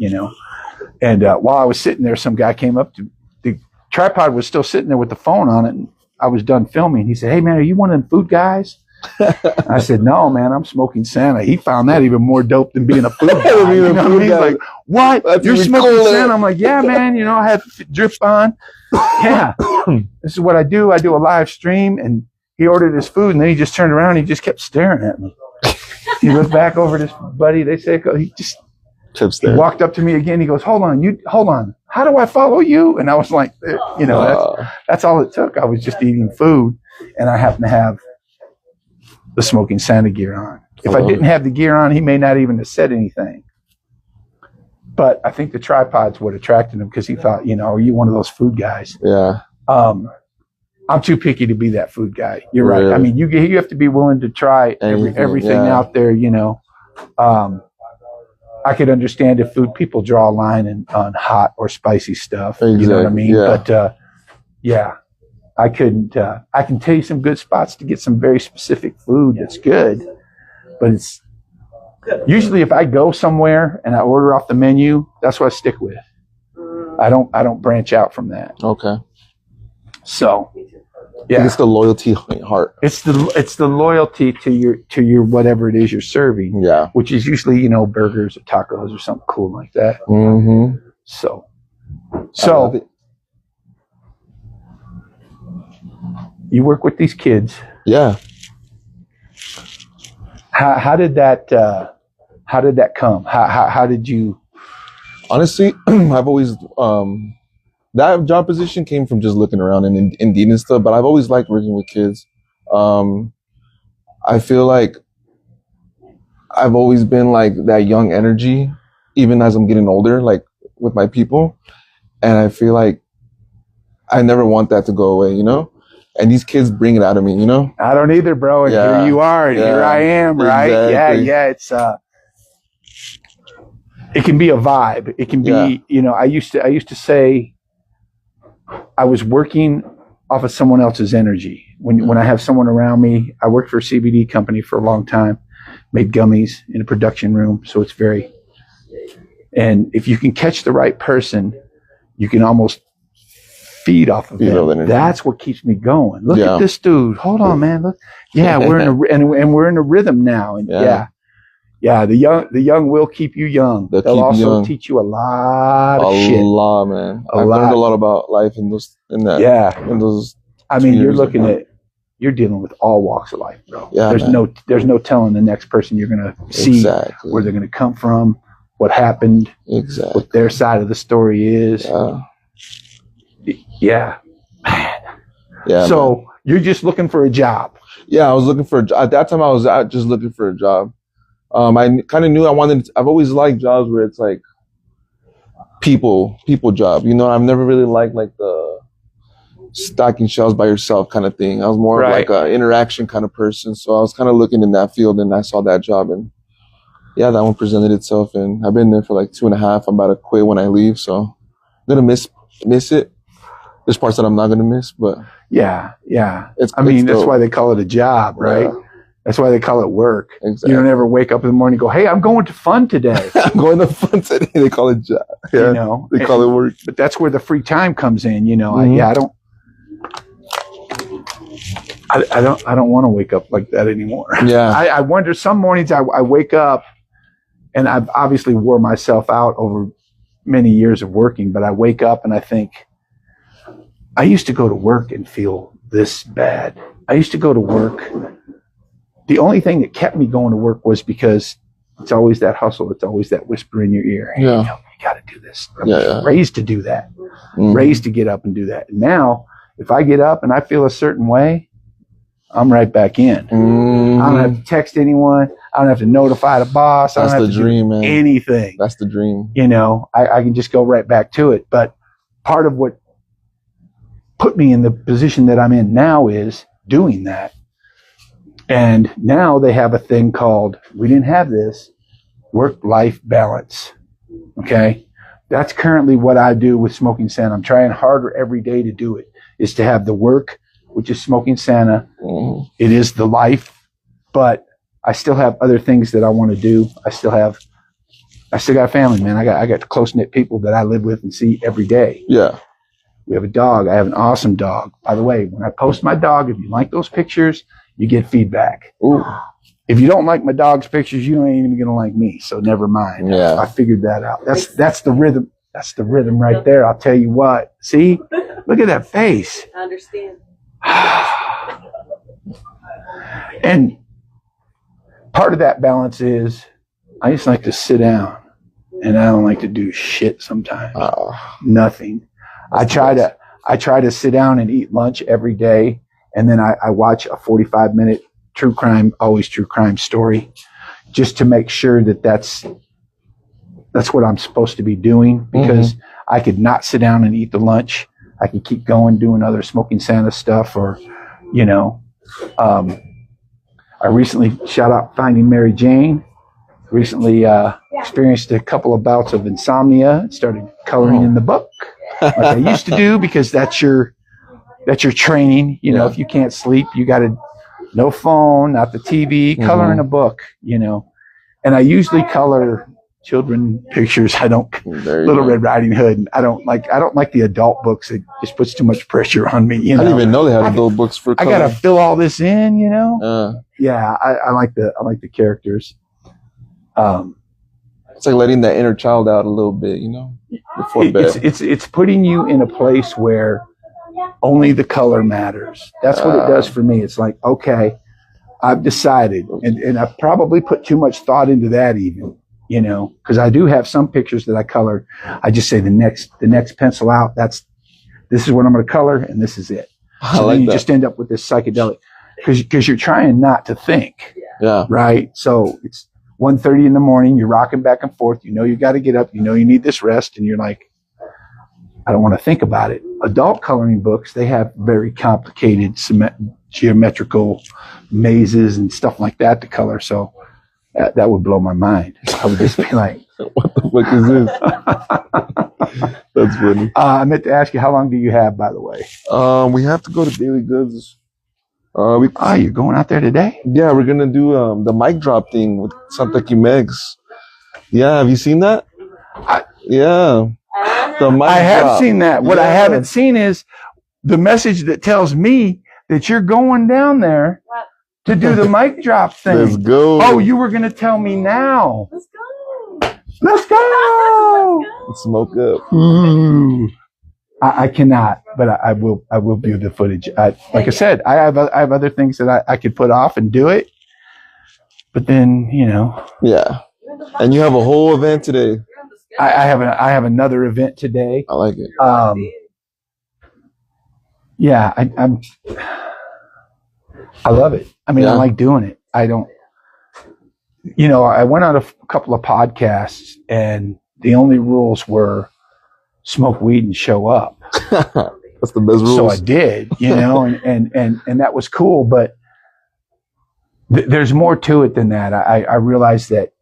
And while I was sitting there, some guy came up to the tripod was still sitting there with the phone on it, and I was done filming. He said, "Hey, man, are you one of them food guys?" I said, "No, man, I'm smoking Santa." He found that even more dope than being a food guy. He's like, "What? That's You're smoking cool, Santa?" I'm like, "Yeah, man. I had drip on. Yeah, this is what I do. I do a live stream." And he ordered his food, and then he just turned around. And he just kept staring at me. He looked back over at his buddy. They say he just walked up to me again. He goes, hold on. How do I follow you? And I was like, that's all it took. I was just eating food, and I happened to have the Smoking Santa gear on. If I didn't have the gear on, he may not even have said anything. But I think the tripods would attracted him because he thought, are you one of those food guys? Yeah. I'm too picky to be that food guy. You're Really? right. I mean, you have to be willing to try everything out there, I could understand if food people draw a line on hot or spicy stuff. Exactly. You know what I mean? Yeah. But I couldn't. I can tell you some good spots to get some very specific food that's good, but it's usually if I go somewhere and I order off the menu, that's what I stick with. I don't branch out from that. Okay. So, I think it's the loyalty heart. It's the loyalty to your whatever it is you're serving. Yeah. Which is usually burgers or tacos or something cool like that. Mm-hmm. So you work with these kids. Yeah. How did that come? How did you? Honestly, I've always that job position came from just looking around and Indeed and stuff. But I've always liked working with kids. I feel like I've always been like that young energy, even as I'm getting older, like with my people. And I feel like I never want that to go away, And these kids bring it out of me, I don't either, bro. And here you are, and here I am, right? Exactly. Yeah. It's it can be a vibe. It can be, I used to say I was working off of someone else's energy. When I have someone around me, I worked for a CBD company for a long time, made gummies in a production room. So it's and if you can catch the right person, you can almost feed off of them. That's what keeps me going. Look at this dude. Hold on, man. Look. Yeah, we're in and we're in a rhythm now. And yeah, the young will keep you young. They'll also teach you a lot of shit. A lot, man. I've learned a lot about life in those. I mean, you're dealing with all walks of life, bro. Yeah, there's no telling the next person you're gonna see, where they're gonna come from, what happened, what their side of the story is. Yeah. So you're just looking for a job. Yeah, I was looking for at that time. I was just looking for a job. I kind of knew I've always liked jobs where it's like people job. You know, I've never really liked like the stocking shelves by yourself kind of thing. I was more of like an interaction kind of person. So I was kind of looking in that field, and I saw that job, and that one presented itself. And I've been there for like 2.5. I'm about to quit when I leave, so I'm gonna miss it. There's parts that I'm not gonna miss, but yeah. That's why they call it a job, right? Yeah. That's why they call it work. Exactly. You don't ever wake up in the morning and go, "Hey, I'm going to fun today." I'm going to fun today. They call it job. Yeah, you know, they call it work. But that's where the free time comes in. You know, I don't want to wake up like that anymore. Yeah, I wonder. Some mornings I wake up, and I've obviously wore myself out over many years of working. But I wake up and I think, I used to go to work and feel this bad. I used to go to work. The only thing that kept me going to work was because it's always that hustle. It's always that whisper in your ear. Hey, you got to do this. I was raised to do that. Raised to get up and do that. And now, if I get up and I feel a certain way, I'm right back in. I don't have to text anyone. I don't have to notify the boss. I don't have to do anything. That's the dream. You know, I can just go right back to it. But part of what put me in the position that I'm in now is doing that. And now they have a thing called, we didn't have this, work-life balance. Okay? That's currently what I do with Smoking Santa. I'm trying harder every day to do it, is to have the work, which is Smoking Santa. It is the life, but I still have other things that I want to do. I still got a family, man. I got close-knit people that I live with and see every day. Yeah. We have a dog. I have an awesome dog. By the way, when I post my dog, if you like those pictures, you get feedback. Ooh. If you don't like my dog's pictures, you ain't even gonna like me. So never mind. Yeah. I figured that out. That's the rhythm. That's the rhythm right there. I'll tell you what. See? Look at that face. I understand. And part of that balance is I just like to sit down, and I don't like to do shit sometimes. Nothing. I try to sit down and eat lunch every day. And then I watch a 45-minute always true crime story, just to make sure that that's what I'm supposed to be doing, because I could not sit down and eat the lunch. I could keep going doing other Smoking Santa stuff, or, you know, I recently, shout out Finding Mary Jane, recently experienced a couple of bouts of insomnia and started coloring in the book like I used to do, because that's your training. You know, if you can't sleep, you got to, no phone, not the TV, color in a book, you know. And I usually color children pictures. I don't, Little Red Riding Hood. And I don't like the adult books. It just puts too much pressure on me. You know? I didn't even know they had adult books for color. I got to fill all this in, you know? Yeah. I like the characters. It's like letting that inner child out a little bit, you know, before bed. It's putting you in a place where only the color matters. That's what it does for me. It's like, okay, I've decided, and I've probably put too much thought into that even, you know, because I do have some pictures that I color. I just say the next pencil out, this is what I'm going to color, and this is it. So then you just end up with this psychedelic, because you're trying not to think. Yeah. Right? So it's 1:30 in the morning, you're rocking back and forth, you know you got to get up, you know you need this rest, and you're like, I don't want to think about it. Adult coloring books, they have very complicated geometrical mazes and stuff like that to color, so that would blow my mind. I would just be like, what the fuck is this? That's funny. I meant to ask you, how long do you have, by the way? We have to go to Daily Goods. You're going out there today? Yeah, we're gonna do the mic drop thing with Santa Quimex. Yeah, have you seen that? Yeah. mic I have drop. seen that. What I Yeah. haven't seen is the message that tells me that you're going down there What? to do the mic drop Let's thing. go. Oh, you were going to tell me now. Let's go. Let's go. Let's smoke up. Ooh. I cannot, but I will view the footage. Like I said, I have other things that I could put off and do it. But then, you know. Yeah. And you have a whole event today. I have another event today. I like it. Yeah, I love it. I mean, I Yeah. like doing it. I don't, you know, I went on a couple of podcasts and the only rules were smoke weed and show up. That's the best rules. So I did, you know, and that was cool. But there's more to it than that. I realized that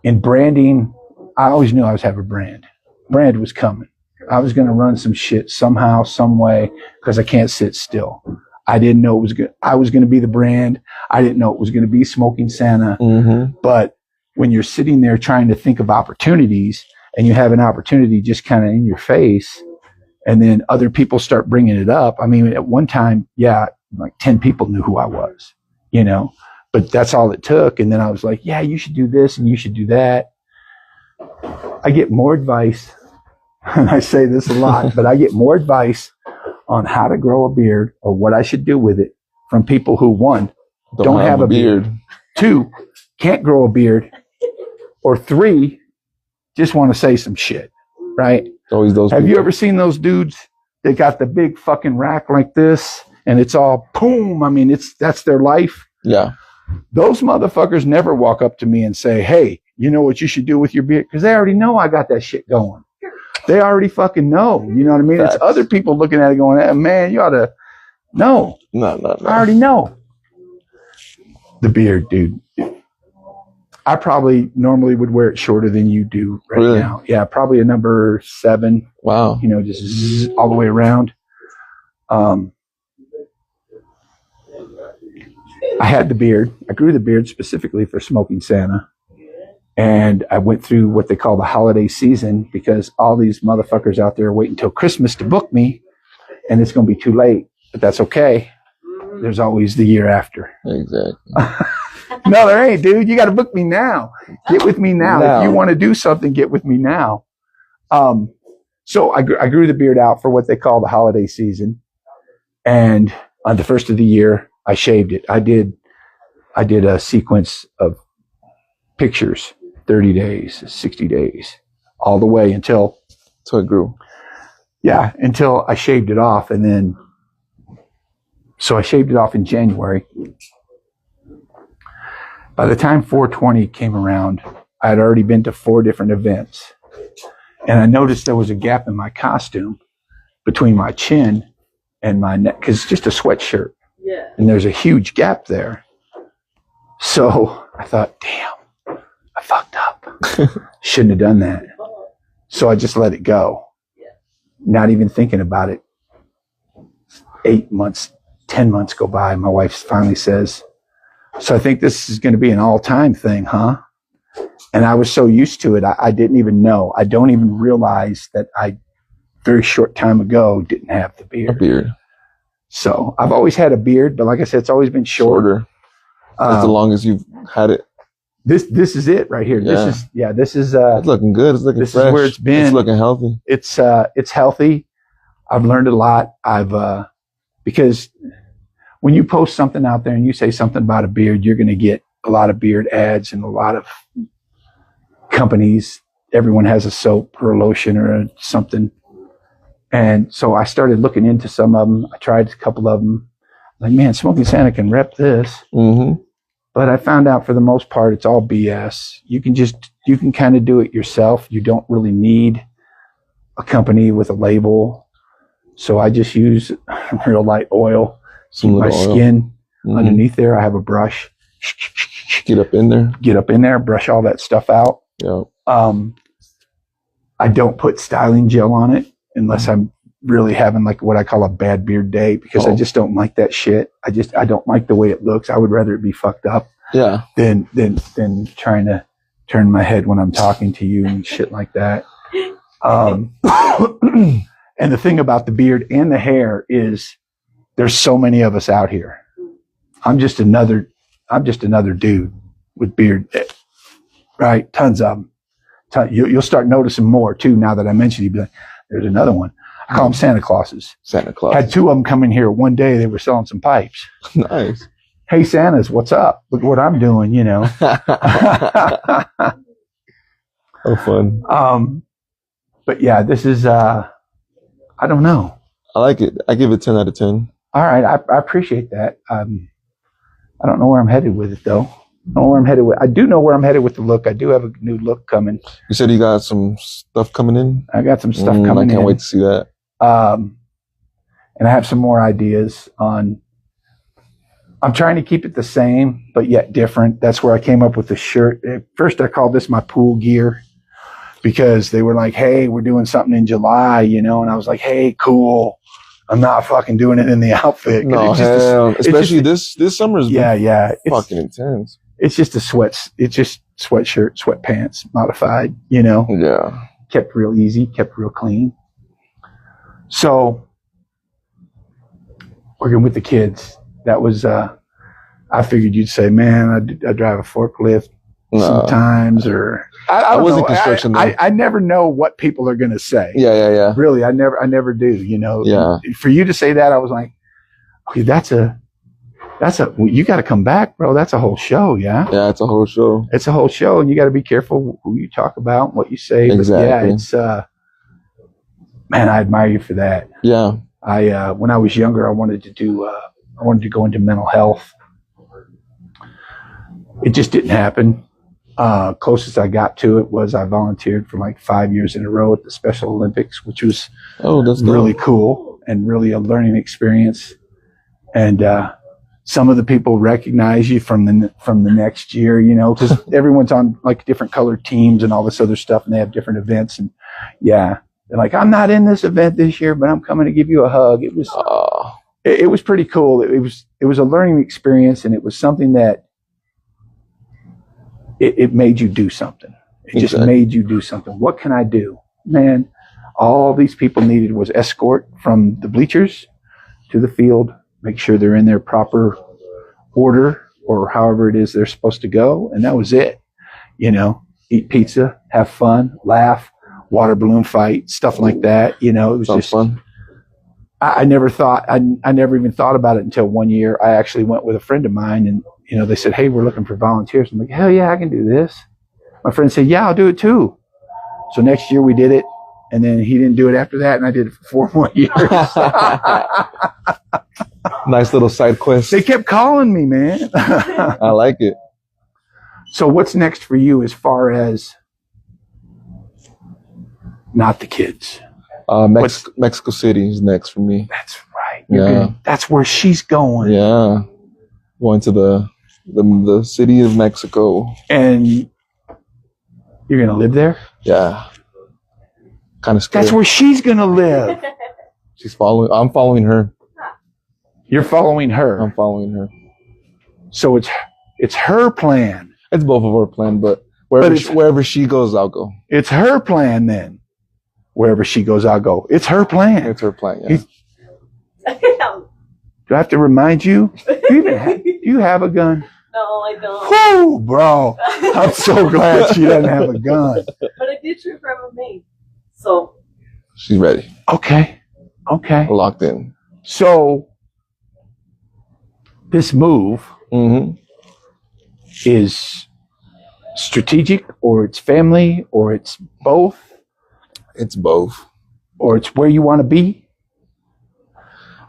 in branding, I always knew I was having a brand. Brand was coming. I was going to run some shit somehow, some way, because I can't sit still. I didn't know it was good. I was going to be the brand. I didn't know it was going to be Smoking Santa. Mm-hmm. But when you're sitting there trying to think of opportunities and you have an opportunity just kind of in your face, and then other people start bringing it up. I mean, at one time, yeah, like 10 people knew who I was, you know, but that's all it took. And then I was like, yeah, you should do this and you should do that. I get more advice, and I say this a lot, but I get more advice on how to grow a beard or what I should do with it from people who, one, don't have a beard. Two, can't grow a beard. Or three, just want to say some shit, right? Always those Have people. you ever seen those dudes that got the big fucking rack like this and it's all boom? I mean, that's their life. Yeah. Those motherfuckers never walk up to me and say, hey, you know what you should do with your beard? Because they already know I got that shit going. They already fucking know. You know what I mean? Facts. It's other people looking at it going, hey, man, you ought to. No, No. I already know. The beard, dude. I probably normally would wear it shorter than you do right Really? now. Yeah, probably a number 7, Wow. you know, just zzz, all the way around. I had the beard. I grew the beard specifically for Smoking Santa. And I went through what they call the holiday season because all these motherfuckers out there are waiting until Christmas to book me. And it's going to be too late. But that's okay. There's always the year after. Exactly. No, there ain't, dude. You got to book me now. Get with me now. If you want to do something, get with me now. So I grew the beard out for what they call the holiday season. And on the first of the year, I shaved it. I did a sequence of pictures, 30 days, 60 days, all the way until it grew. Yeah, until I shaved it off. And then, so I shaved it off in January. By the time 420 came around, I had already been to 4 different events. And I noticed there was a gap in my costume between my chin and my neck, because it's just a sweatshirt. Yeah. And there's a huge gap there. So I thought, damn, I fucked up. Shouldn't have done that. So I just let it go. Not even thinking about it. 8 months, 10 months go by. My wife finally says, so I think this is going to be an all-time thing, huh? And I was so used to it, I didn't even know. I don't even realize that I, very short time ago, didn't have the beard. A beard. So I've always had a beard, but like I said, it's always been shorter. That's the longest you've had it. This is it right here. Yeah. This is It's looking good. It's looking this fresh. is where it's been. It's looking healthy. It's healthy. I've learned a lot. Because when you post something out there and you say something about a beard, you're going to get a lot of beard ads and a lot of companies. Everyone has a soap or a lotion or something. And so I started looking into some of them. I tried a couple of them. Like, man, Smoking Santa can rep this. Mm-hmm. But I found out for the most part, it's all BS. You can kind of do it yourself. You don't really need a company with a label. So I just use real light oil. Some My little oil. skin Mhm. underneath there, I have a brush. Get up in there. Get up in there, brush all that stuff out. Yeah. I don't put styling gel on it unless I'm really having like what I call a bad beard day, because I just don't like that shit. I don't like the way it looks. I would rather it be fucked up Yeah. than trying to turn my head when I'm talking to you and shit like that. And the thing about the beard and the hair is there's so many of us out here. I'm just another dude with beard, right? Tons of them. You'll start noticing more too. Now that I mentioned, you'd be like, there's another one. I call them Santa Clauses. Santa Claus. Had two of them come in here one day. They were selling some pipes. Nice. Hey, Santas, what's up? Look what I'm doing, you know. Oh, fun. But yeah, this is, I don't know. I like it. I give it 10 out of 10. All right. I appreciate that. I don't know where I'm headed with it though. I do know where I'm headed with the look. I do have a new look coming. You said you got some stuff coming in? I got some stuff coming in. I can't wait to see that. And I have some more ideas on, I'm trying to keep it the same, but yet different. That's where I came up with the shirt. At first I called this my pool gear because they were like, hey, we're doing something in July, you know? And I was like, hey, cool. I'm not fucking doing it in the outfit. No, especially this summer's been fucking intense. It's just it's just sweatshirt, sweatpants, modified, you know? Yeah. Kept real easy, kept real clean. So, working with the kids, that was, I figured you'd say, man, I drive a forklift sometimes, or I wasn't construction. I never know what people are going to say. Yeah. Really, I never do, you know? Yeah. For you to say that, I was like, okay, you got to come back, bro. That's a whole show. Yeah. Yeah. It's a whole show. It's a whole show, and you got to be careful who you talk about, what you say. Exactly. But yeah, it's, man, I admire you for that. Yeah. When I was younger, I wanted to go into mental health. It just didn't happen. Closest I got to it was I volunteered for like 5 years in a row at the Special Olympics, which was that's really cool and really a learning experience. And some of the people recognize you from the next year, you know, because everyone's on like different colored teams and all this other stuff, and they have different events. And yeah, they're like, I'm not in this event this year, but I'm coming to give you a hug. It was pretty cool. It was a learning experience, and it was something that it made you do something. It just made you do something. What can I do? Man, all these people needed was escort from the bleachers to the field, make sure they're in their proper order or however it is they're supposed to go. And that was it. You know, eat pizza, have fun, laugh, water balloon fight, stuff like that. You know, it was just fun. I never even thought about it until one year. I actually went with a friend of mine, and, you know, they said, hey, we're looking for volunteers. I'm like, hell yeah, I can do this. My friend said, yeah, I'll do it too. So next year we did it. And then he didn't do it after that, and I did it for 4 more years. Nice little side quest. They kept calling me, man. I like it. So what's next for you as far as not the kids? Mexico City is next for me. That's right. That's where she's going. Yeah. Going to the city of Mexico. And you're going to live there? Yeah. Kind of scared. That's where she's going to live. I'm following her. You're following her. I'm following her. So it's her plan. It's both of our plan, but wherever she goes, I'll go. It's her plan then. Wherever she goes, I'll go. It's her plan. It's her plan, yeah. Do I have to remind you? Do you have a gun? No, I don't. Whoo, bro. I'm so glad she doesn't have a gun. But I did trip from with me. So. She's ready. Okay. Locked in. So, this move is strategic, or it's family, or it's both? It's both. Or it's where you want to be?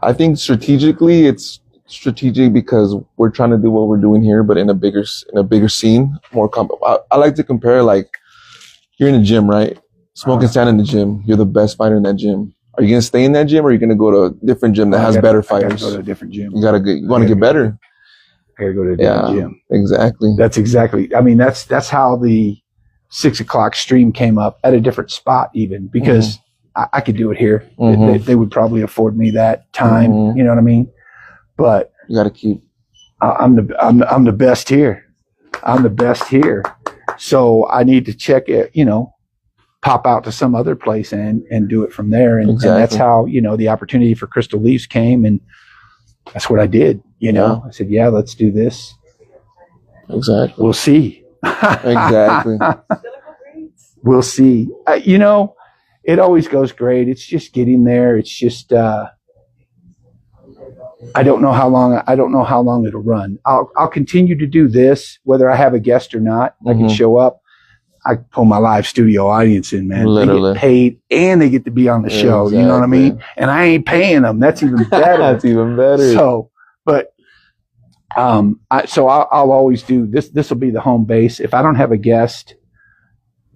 I think strategically, it's strategic because we're trying to do what we're doing here, but in a bigger scene. I like to compare, like, you're in a gym, right? Smoking stand in the gym. You're the best fighter in that gym. Are you going to stay in that gym, or are you going to go to a different gym that has better fighters? I gotta go to a different gym. You want to get better. I got to go to a different gym. Exactly. That's exactly. I mean, that's how the 6 o'clock stream came up, at a different spot, even, because I could do it here. They would probably afford me that time. You know what I mean? But you got to keep. I'm the best here. I'm the best here. So I need to check it. You know, pop out to some other place and do it from there. And that's how, the opportunity for Crystal Leaves came. And that's what I did. I said, yeah, let's do this. Exactly. We'll see. Exactly. We'll see. It always goes great. It's just getting there. It's just, I don't know how long it'll run. I'll continue to do this, whether I have a guest or not. I can show up. I pull my live studio audience in, man. Literally. They get paid and they get to be on the show. You know what I mean? And I ain't paying them. That's even better. That's even better. So, but, I'll always do this. This will be the home base. If I don't have a guest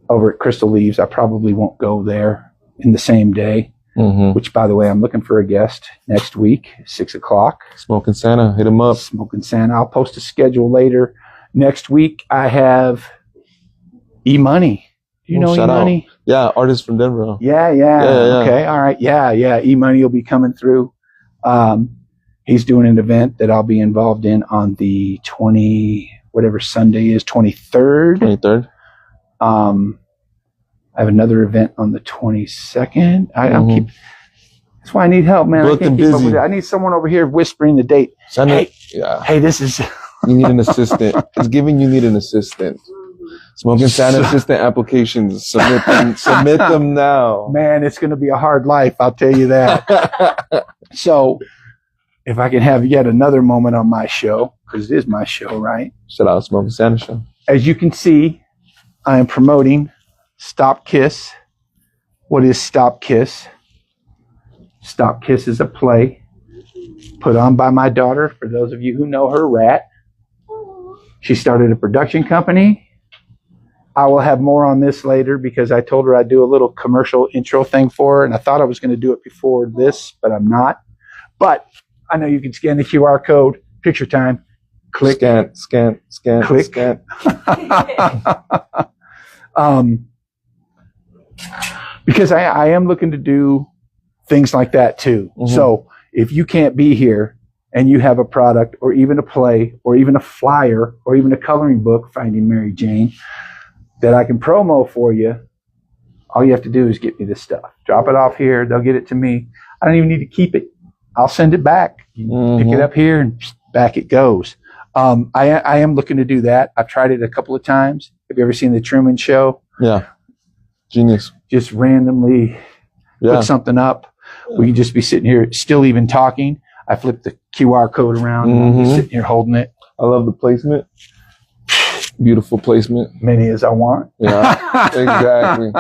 over at Crystal Leaves, I probably won't go there in the same day. Which, by the way, I'm looking for a guest next week, 6:00. Smoking Santa, hit him up. Smoking Santa. I'll post a schedule later. Next week, I have E-Money. Do you know E-Money? Yeah, artist from Denver. Yeah. Okay, all right. Yeah. E-Money will be coming through. He's doing an event that I'll be involved in on the 23rd. 23rd. I have another event on the 22nd. That's why I need help, man. Booked and busy. I need someone over here whispering the date. Hey, this is. You need an assistant. It's giving you need an assistant. Smoking Santa assistant applications. Submit them now. Man, it's going to be a hard life. I'll tell you that. So, if I can have yet another moment on my show, because it is my show, right? Shout out Smoking Santa Show. As you can see, I am promoting Stop Kiss. What is Stop Kiss? Stop Kiss is a play put on by my daughter. For those of you who know her, Rat. She started a production company. I will have more on this later because I told her I'd do a little commercial intro thing for her, and I thought I was going to do it before this, but I'm not. But I know you can scan the QR code. Picture time. Click. Scan. Click. Scan. Because I am looking to do things like that too. So if you can't be here and you have a product or even a play or even a flyer or even a coloring book, Finding Mary Jane, that I can promo for you, all you have to do is get me this stuff. Drop it off here. They'll get it to me. I don't even need to keep it. I'll send it back. You pick it up here and back it goes. I am looking to do that. I've tried it a couple of times. Have you ever seen The Truman Show? Yeah. Genius. Just randomly put something up. We can just be sitting here still even talking. I flip the QR code around and I'm just sitting here holding it. I love the placement. Beautiful placement. Many as I want. Yeah, exactly.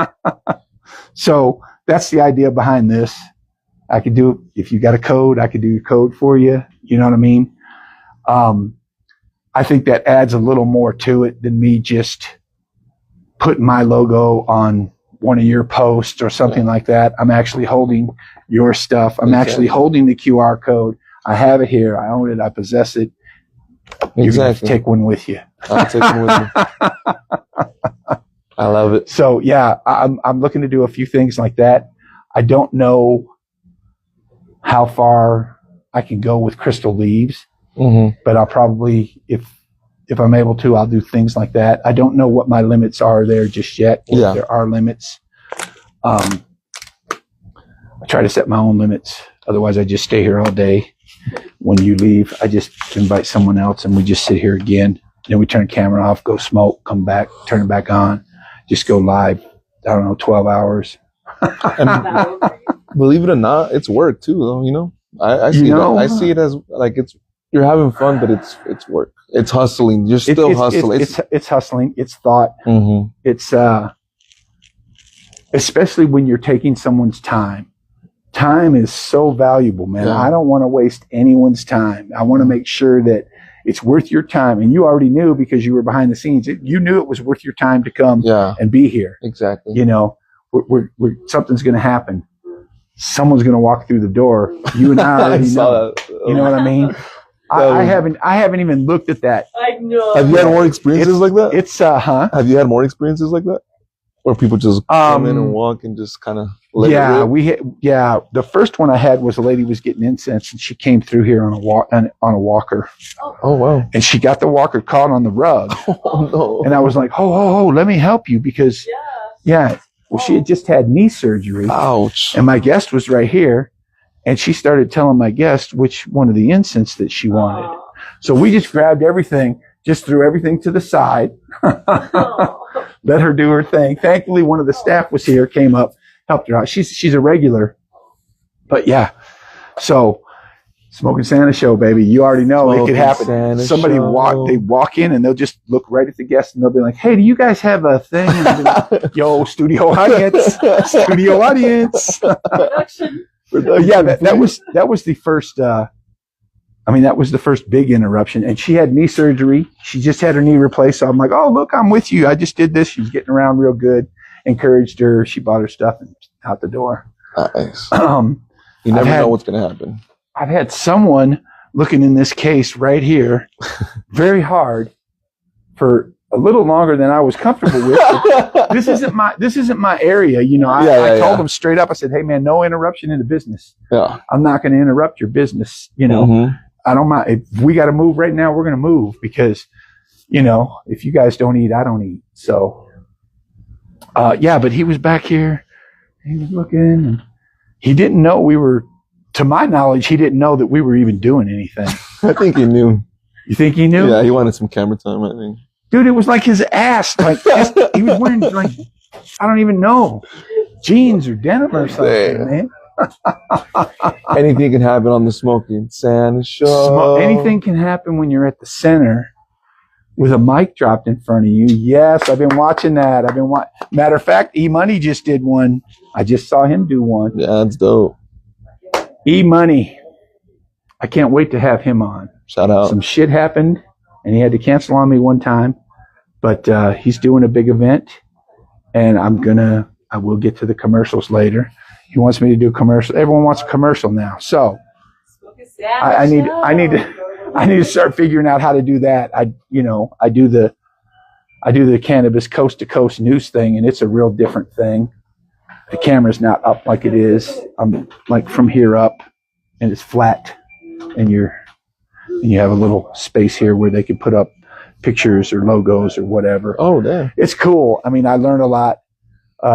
So that's the idea behind this. I could do, if you got a code, I could do your code for you. You know what I mean? I think that adds a little more to it than me just putting my logo on one of your posts or something like that. I'm actually holding your stuff. I'm actually holding the QR code. I have it here. I own it. I possess it. You're going to take one with you. I'll take one with me. I love it. So yeah, I'm looking to do a few things like that. I don't know how far I can go with Crystal Leaves, but I'll probably, if I'm able to, I'll do things like that. I don't know what my limits are there just yet. If there are limits. I try to set my own limits. Otherwise, I just stay here all day. When you leave, I just invite someone else and we just sit here again. Then we turn the camera off, go smoke, come back, turn it back on, just go live. I don't know, 12 hours. And believe it or not, it's work too, though. You know, I see it. I see it as like you're having fun, but it's work. It's hustling. You're still hustling. It's hustling. It's thought. It's especially when you're taking someone's time. Time is so valuable, man. Yeah. I don't want to waste anyone's time. I want to make sure that it's worth your time. And you already knew because you were behind the scenes. You knew it was worth your time to come and be here. Exactly. You know, something's going to happen. Someone's going to walk through the door. You and I already know. You know what I mean? I haven't even looked at that. I know. Have you had more experiences like that? Have you had more experiences like that? Or people just come in and walk and just kind of let it rip? The first one I had was a lady was getting incense and she came through here on a walker. Oh wow! And she got the walker caught on the rug. Oh no! And I was like, oh, let me help you because Well, she had just had knee surgery. Ouch. And my guest was right here. And she started telling my guest which one of the incense that she wanted. So we just grabbed everything, just threw everything to the side, let her do her thing. Thankfully, one of the staff was here, came up, helped her out. She's a regular. But yeah, so Smoking Santa show, baby. You already know it could happen. Somebody they walk in and they'll just look right at the guest and they'll be like, "Hey, do you guys have a thing?" And I'll be like, "Yo, studio audience, studio audience." Yeah, that was the first. That was the first big interruption. And she had knee surgery. She just had her knee replaced. So I'm like, "Oh, look, I'm with you. I just did this." She's getting around real good. Encouraged her. She bought her stuff and out the door. Nice. You never know what's going to happen. I've had someone looking in this case right here very hard for a little longer than I was comfortable with. This isn't my area. You know, I told them straight up. I said, "Hey man, no interruption in the business. Yeah. I'm not going to interrupt your business. You know, I don't mind. If we got to move right now, we're going to move because, you know, if you guys don't eat, I don't eat." So, but he was back here. He was looking and he didn't know we were, to my knowledge, he didn't know that we were even doing anything. I think he knew. You think he knew? Yeah, he wanted some camera time, I think. Dude, it was like his ass. Like he was wearing like, I don't even know, jeans or denim or something, man. Anything can happen on the Smoking Santa show. Anything can happen when you're at the center with a mic dropped in front of you. Yes, I've been watching that. Matter of fact, E-Money just did one. I just saw him do one. Yeah, that's dope. E-Money. I can't wait to have him on. Shout out. Some shit happened, and he had to cancel on me one time. But he's doing a big event, and I will get to the commercials later. He wants me to do a commercial. Everyone wants a commercial now. So I need to start figuring out how to do that. I do the cannabis coast to coast news thing, and it's a real different thing. The camera's not up like it is. I'm like from here up, and it's flat, and you have a little space here where they can put up pictures or logos or whatever. Oh, damn. It's cool. I mean, I learned a lot.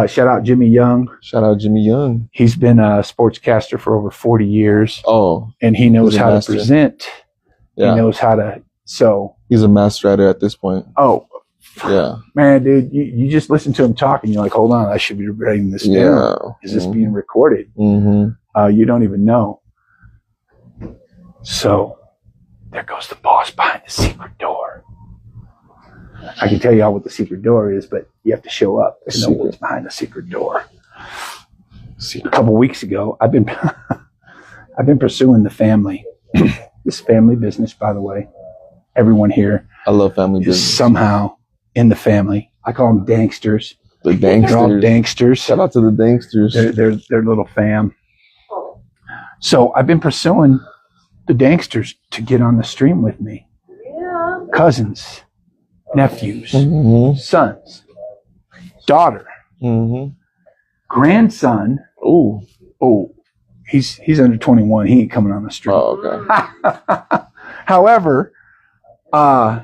Shout out Jimmy Young. Shout out Jimmy Young. He's been a sportscaster for over 40 years. Oh. And he knows how to present. Yeah. He knows how to, he's a master at it at this point. Oh. Yeah. Man, dude, you just listen to him talk and you're like, hold on, I should be writing this down. Is this being recorded? Mm-hmm. You don't even know. So, there goes the boss behind the secret door. I can tell you all what the secret door is, but you have to show up to know what's behind the secret door. A couple weeks ago, I've been pursuing the family. This family business, by the way. Everyone here. I love family business. Is somehow in the family. I call them danksters. The danksters. They're all danksters. Shout out to the danksters. They're little fam. So I've been pursuing the danksters to get on the stream with me. Yeah. Cousins, nephews, sons, daughter, grandson. Oh, he's under 21. He ain't coming on the stream. Oh, okay. However, I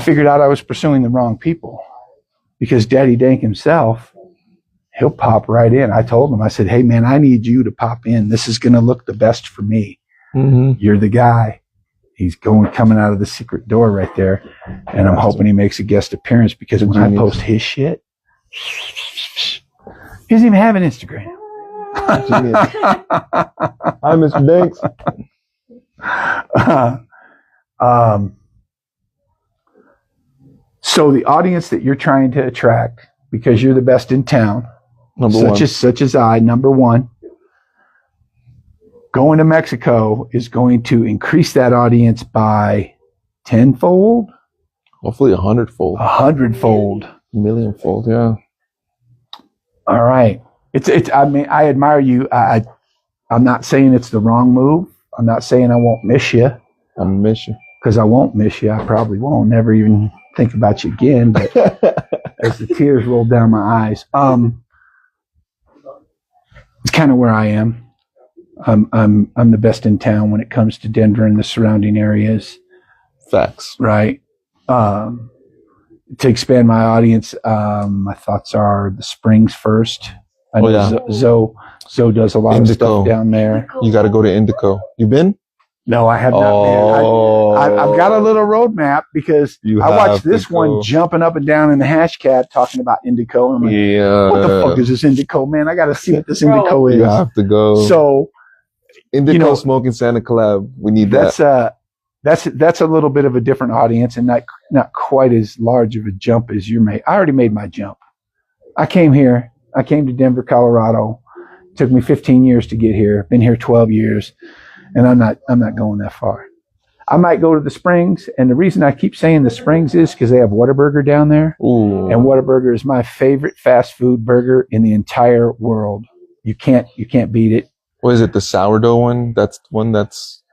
figured out I was pursuing the wrong people because Daddy Dank himself, he'll pop right in. I told him, I said, "Hey man, I need you to pop in. This is going to look the best for me. You're the guy." He's coming out of the secret door right there. And I'm hoping he makes a guest appearance because when I post his shit, he doesn't even have an Instagram. Hi, Mr. Danks. So the audience that you're trying to attract, because you're the best in town, such as I, number one, going to Mexico is going to increase that audience by 10-fold. Hopefully 100-fold. 100-fold. Millionfold, yeah. All right. I mean, I admire you. I'm not saying it's the wrong move. I'm not saying I won't miss you. I miss you. Because I won't miss you. I probably won't. Never even think about you again. But as the tears roll down my eyes, it's kind of where I am. I'm the best in town when it comes to Denver and the surrounding areas. Facts. Right. to expand my audience, my thoughts are the Springs first. I know Zoe does a lot of stuff down there. You got to go to Indico. You been? No, I have not been. I've got a little roadmap because I watched this one jumping up and down in the Hashcat talking about Indico. And I'm like, what the fuck is this Indico, man? I got to see what this Indico is. You have to go. So, Indico Smoking Santa collab. We need that. That's a little bit of a different audience and not quite as large of a jump as you made. I already made my jump. I came to Denver, Colorado. It took me 15 years to get here. Been here 12 years, and I'm not going that far. I might go to the Springs, and the reason I keep saying the Springs is because they have Whataburger down there. Ooh. And Whataburger is my favorite fast food burger in the entire world. You can't beat it. What is it? The sourdough one? That's one that's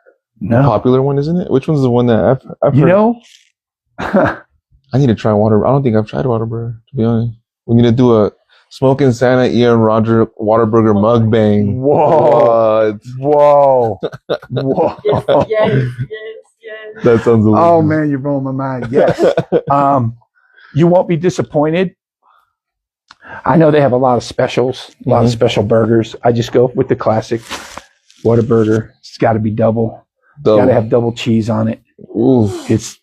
the popular one, isn't it? Which one's the one that I've heard? I need to try Water. I don't think I've tried Whataburger, to be honest. We need to do a Smoking Santa, Ian Rodger, Whataburger mukbang. Whoa. Whoa. Whoa. Yes. That sounds amazing. Oh, man, you're blowing my mind. Yes. You won't be disappointed. I know they have a lot of specials, a lot of special burgers. I just go with the classic Whataburger. It's got to be double. Got to have double cheese on it. Ooh. It's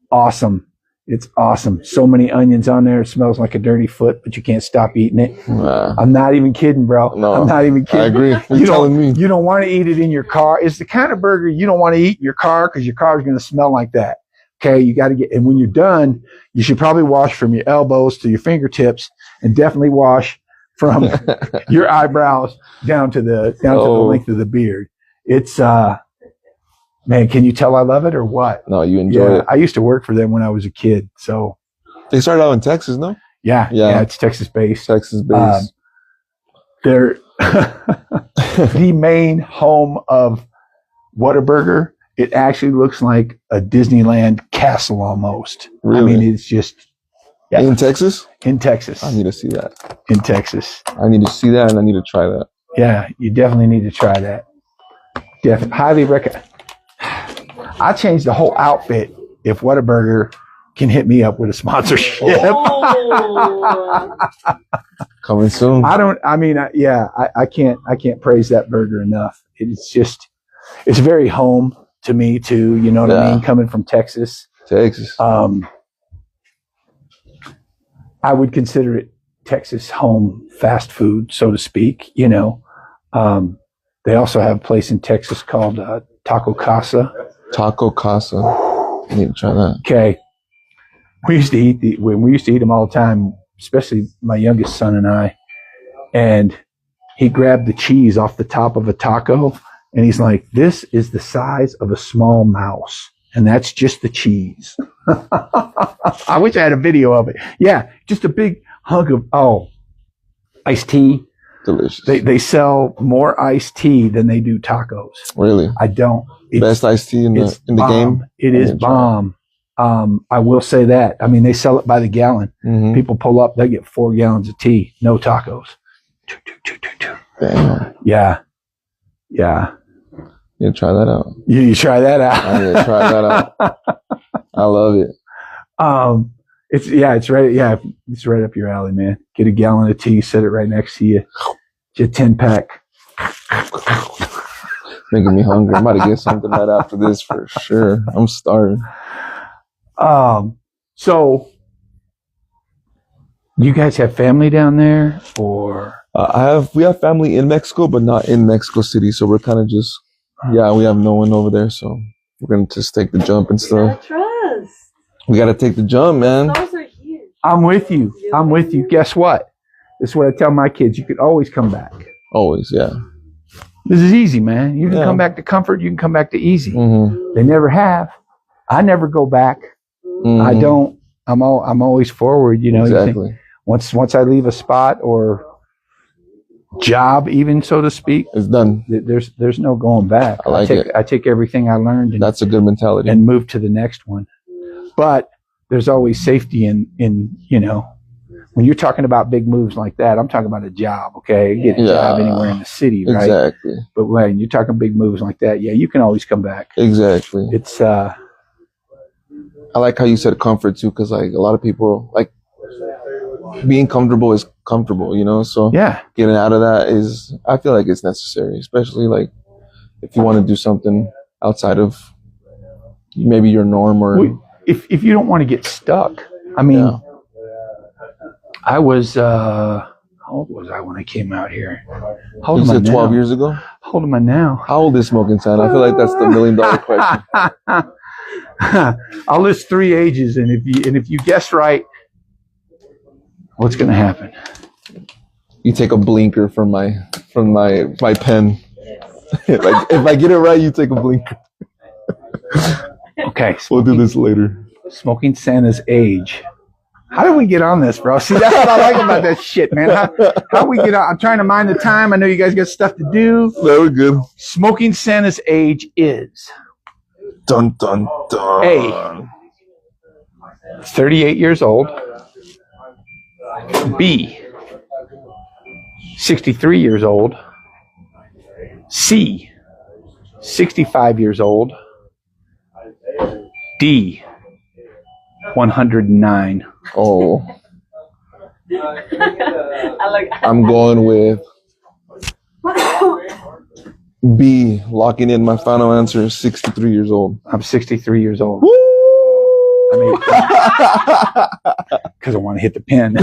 awesome. It's awesome. So many onions on there. It smells like a dirty foot, but you can't stop eating it. I'm not even kidding, bro. No, I'm not even kidding. I agree. You're telling me. You don't want to eat it in your car. It's the kind of burger you don't want to eat in your car because your car is going to smell like that. Okay, you got to get, and when you're done, you should probably wash from your elbows to your fingertips, and definitely wash from your eyebrows down to the length of the beard. It's man, can you tell I love it or what? No, you enjoy it. I used to work for them when I was a kid, so they started out in Texas, no? Yeah, it's Texas based. They're the main home of Whataburger. It actually looks like a Disneyland castle almost. Really? I mean, it's just in Texas. In Texas, I need to see that. In Texas, I need to see that, and I need to try that. Yeah, you definitely need to try that. Highly recommend. I changed the whole outfit if Whataburger can hit me up with a sponsorship. Coming soon. I can't praise that burger enough. It's very home to me too. You know what I mean? Coming from Texas. I would consider it Texas home fast food, so to speak. You know, they also have a place in Texas called Taco Casa. Taco Casa. I need to try that. Okay. We used to eat them all the time, especially my youngest son and I. And he grabbed the cheese off the top of a taco, and he's like, "This is the size of a small mouse, and that's just the cheese." I wish I had a video of it. Yeah, just a big hunk of iced tea. Delicious. They sell more iced tea than they do tacos. Really? I don't. Best iced tea in the game? It is bomb. I will say that. I mean, they sell it by the gallon. Mm-hmm. People pull up, they get 4 gallons of tea. No tacos. Damn. Yeah. You try that out. You try that out. I need to try that out. I love it. It's right. Yeah, it's right up your alley, man. Get a gallon of tea, set it right next to you. Get a 10-pack. Making me hungry. I'm about to get something right after this for sure. I'm starving. So you guys have family down there, or? We have family in Mexico, but not in Mexico City. So we're kind of just, we have no one over there. So we're going to just take the jump and stuff. We got to take the jump, man. I'm with you. Guess what? This is what I tell my kids. You can always come back. Always, yeah. This is easy, man. You can come back to comfort. You can come back to easy. Mm-hmm. They never have. I never go back. Mm-hmm. I don't. I'm always forward. You know. Exactly. You think, once I leave a spot or job, even so to speak, it's done. There's no going back. I take everything I learned. And, that's a good mentality. And move to the next one. But there's always safety in when you're talking about big moves like that. I'm talking about a job, okay? Get a job anywhere in the city, right? Exactly. But when you're talking big moves like that, you can always come back. Exactly. It's I like how you said comfort too, because like a lot of people like being comfortable is comfortable, you know. So Yeah. getting out of that is, I feel like it's necessary, especially like if you want to do something outside of maybe your norm or if you don't want to get stuck. I mean, I was how old was I when I came out here? How old you am I said 12 now? years ago. How old am I now? How old is Smoking Santa? I feel like that's the $1 million question. I'll list 3 ages, and if you guess right, what's going to happen? You take a blinker from my pen. if I get it right, you take a blinker. Okay, We'll do this later. Smoking Santa's age. How did we get on this, bro? See, that's what I like about that shit, man. How we get on? I'm trying to mind the time. I know you guys got stuff to do. That was good. Smoking Santa's age is Dun dun dun. A, 38 years old. B, 63 years old. C, 65 years old. D, 109. Oh, I'm going with B. Locking in my final answer is 63 years old. I'm 63 years old. Woo! I mean, because I want to hit the pin.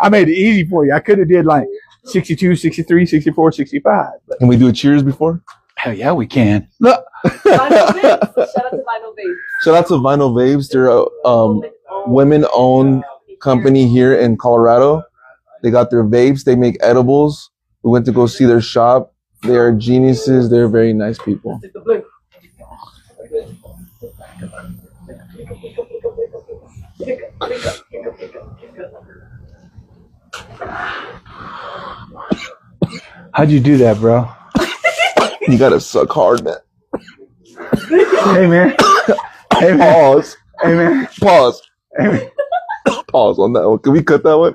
I made it easy for you. I could have did like 62, 63, 64, 65. But Can we do a cheers before? hell yeah, we can. Look. Shout out to Vinyl Vapes. They're a women-owned company here in Colorado. They got their vapes. They make edibles. We went to go see their shop. They are geniuses. They're very nice people. How'd you do that, bro? You gotta suck hard, man. Hey, man. Hey, man. Pause. Hey, man. Pause. Hey, man. Pause on that one. Can we cut that one?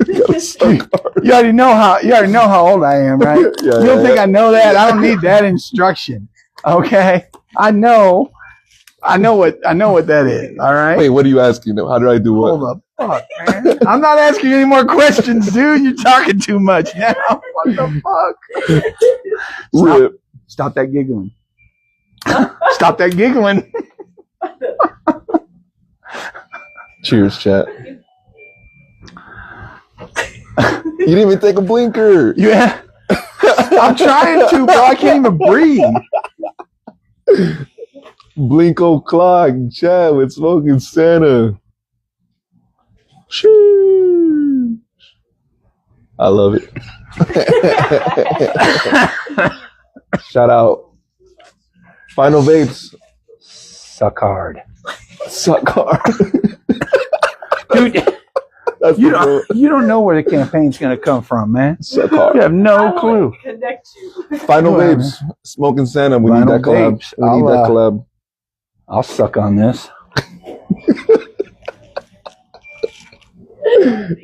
You gotta suck hard. You already know how old I am, right? You don't think I know that? I don't need that instruction. Okay? I know what that is. All right? Wait, what are you asking them? How did I do what? Hold up. Fuck, man. I'm not asking you any more questions, dude. You're talking too much now. What the fuck? Rip. Stop that giggling. Stop that giggling. Cheers, chat. You didn't even take a blinker. Yeah. I'm trying to, bro. I can't even breathe. Blink o'clock, chat with Smoking Santa. Sheesh. I love it. Shout out. Final Vapes. Suck hard. Suck hard. Dude, That's you don't know where the campaign's going to come from, man. Suck hard. You have no clue. Connect you. Final Go ahead, Vapes. Smoking Santa. We Vinyl need that collab. Vapes. We need that collab. I'll suck on this.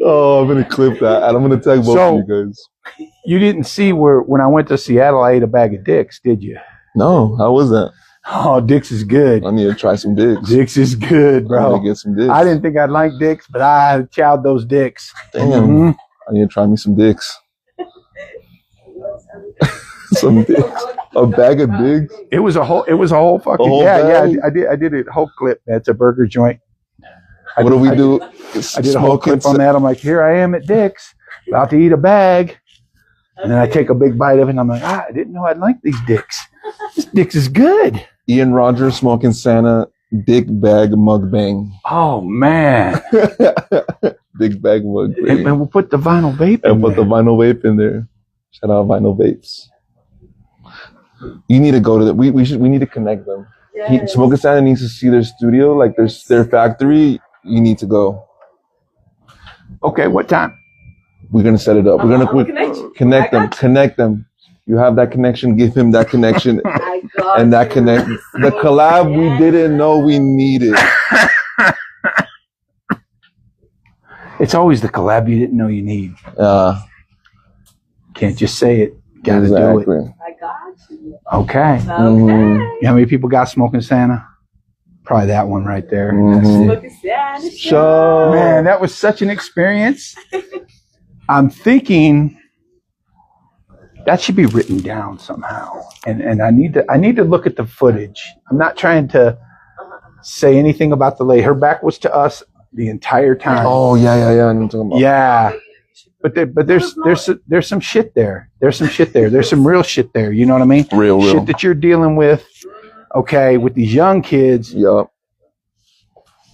Oh, I'm going to clip that. And I'm going to tag both of you guys. You didn't see when I went to Seattle, I ate a bag of dicks, did you? No, how was that? Oh, dicks is good. I need to try some dicks. Dicks is good, I bro. need to get some dicks. I didn't think I'd like dicks, but I chowed those dicks. Damn. Mhm. I need to try me some dicks. Some dicks. A bag of dicks? It was a whole fucking whole yeah. bag? I did a whole clip. That's a burger joint. What do we do? I did a whole clip on that. I'm like, here I am at Dick's, about to eat a bag. And then I take a big bite of it, and I'm like, I didn't know I'd like these dicks. This dicks is good. Ian Rodger, Smoking Santa, dick bag mukbang. Oh, man. Dick bag mukbang. And we'll put the vinyl vape in And put the vinyl vape in there. Shout out Vinyl Vapes. You need to go to the, we need to connect them. Yes. Smoking Santa needs to see their studio, like their factory. You need to go. Okay, what time? We're gonna set it up. We're gonna connect them. You have that connection. Give him that connection, and that connect. The collab we didn't know we needed. It's always the collab you didn't know you need. Uh, Can't just say it. Gotta do it. exactly. I got you. Okay. Okay. You know how many people got Smoking Santa? Probably that one right there. That's it. Smoking Santa Show. Man, that was such an experience. I'm thinking that should be written down somehow, and I need to look at the footage. I'm not trying to say anything about the lady. Her back was to us the entire time. Oh yeah. I know what you're talking about. Yeah, but there's some shit there. There's some shit there. There's some real shit there. You know what I mean? Real. Shit that you're dealing with. Okay, with these young kids. Yup.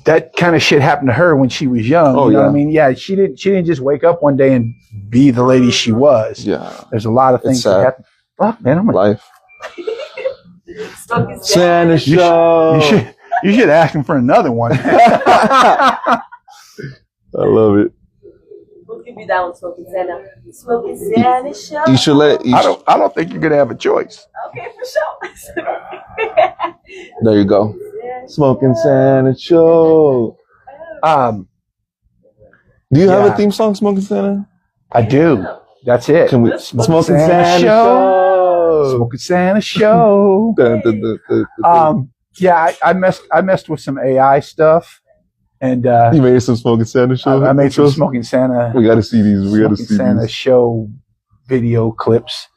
That kind of shit happened to her when she was young. Oh, you know yeah. what I mean? Yeah, she didn't just wake up one day and be the lady she was. Yeah. There's a lot of things that happen. Fuck, man, I'm Life. Smoking Santa show. you should ask him for another one. I love it. We'll give you that one, Smoking Santa. Smoking Santa show. You should let. I don't think you're gonna have a choice. Okay, for sure. There you go. Smoking Santa show. Do you have a theme song, Smoking Santa? I do. That's it. Can we Smoking Santa show? show? Smoking Santa show. Yeah, I messed with some AI stuff, and You made some Smoking Santa show. I made some Smoking Santa. We got to see these. We got to Smoking see Santa these. show video clips.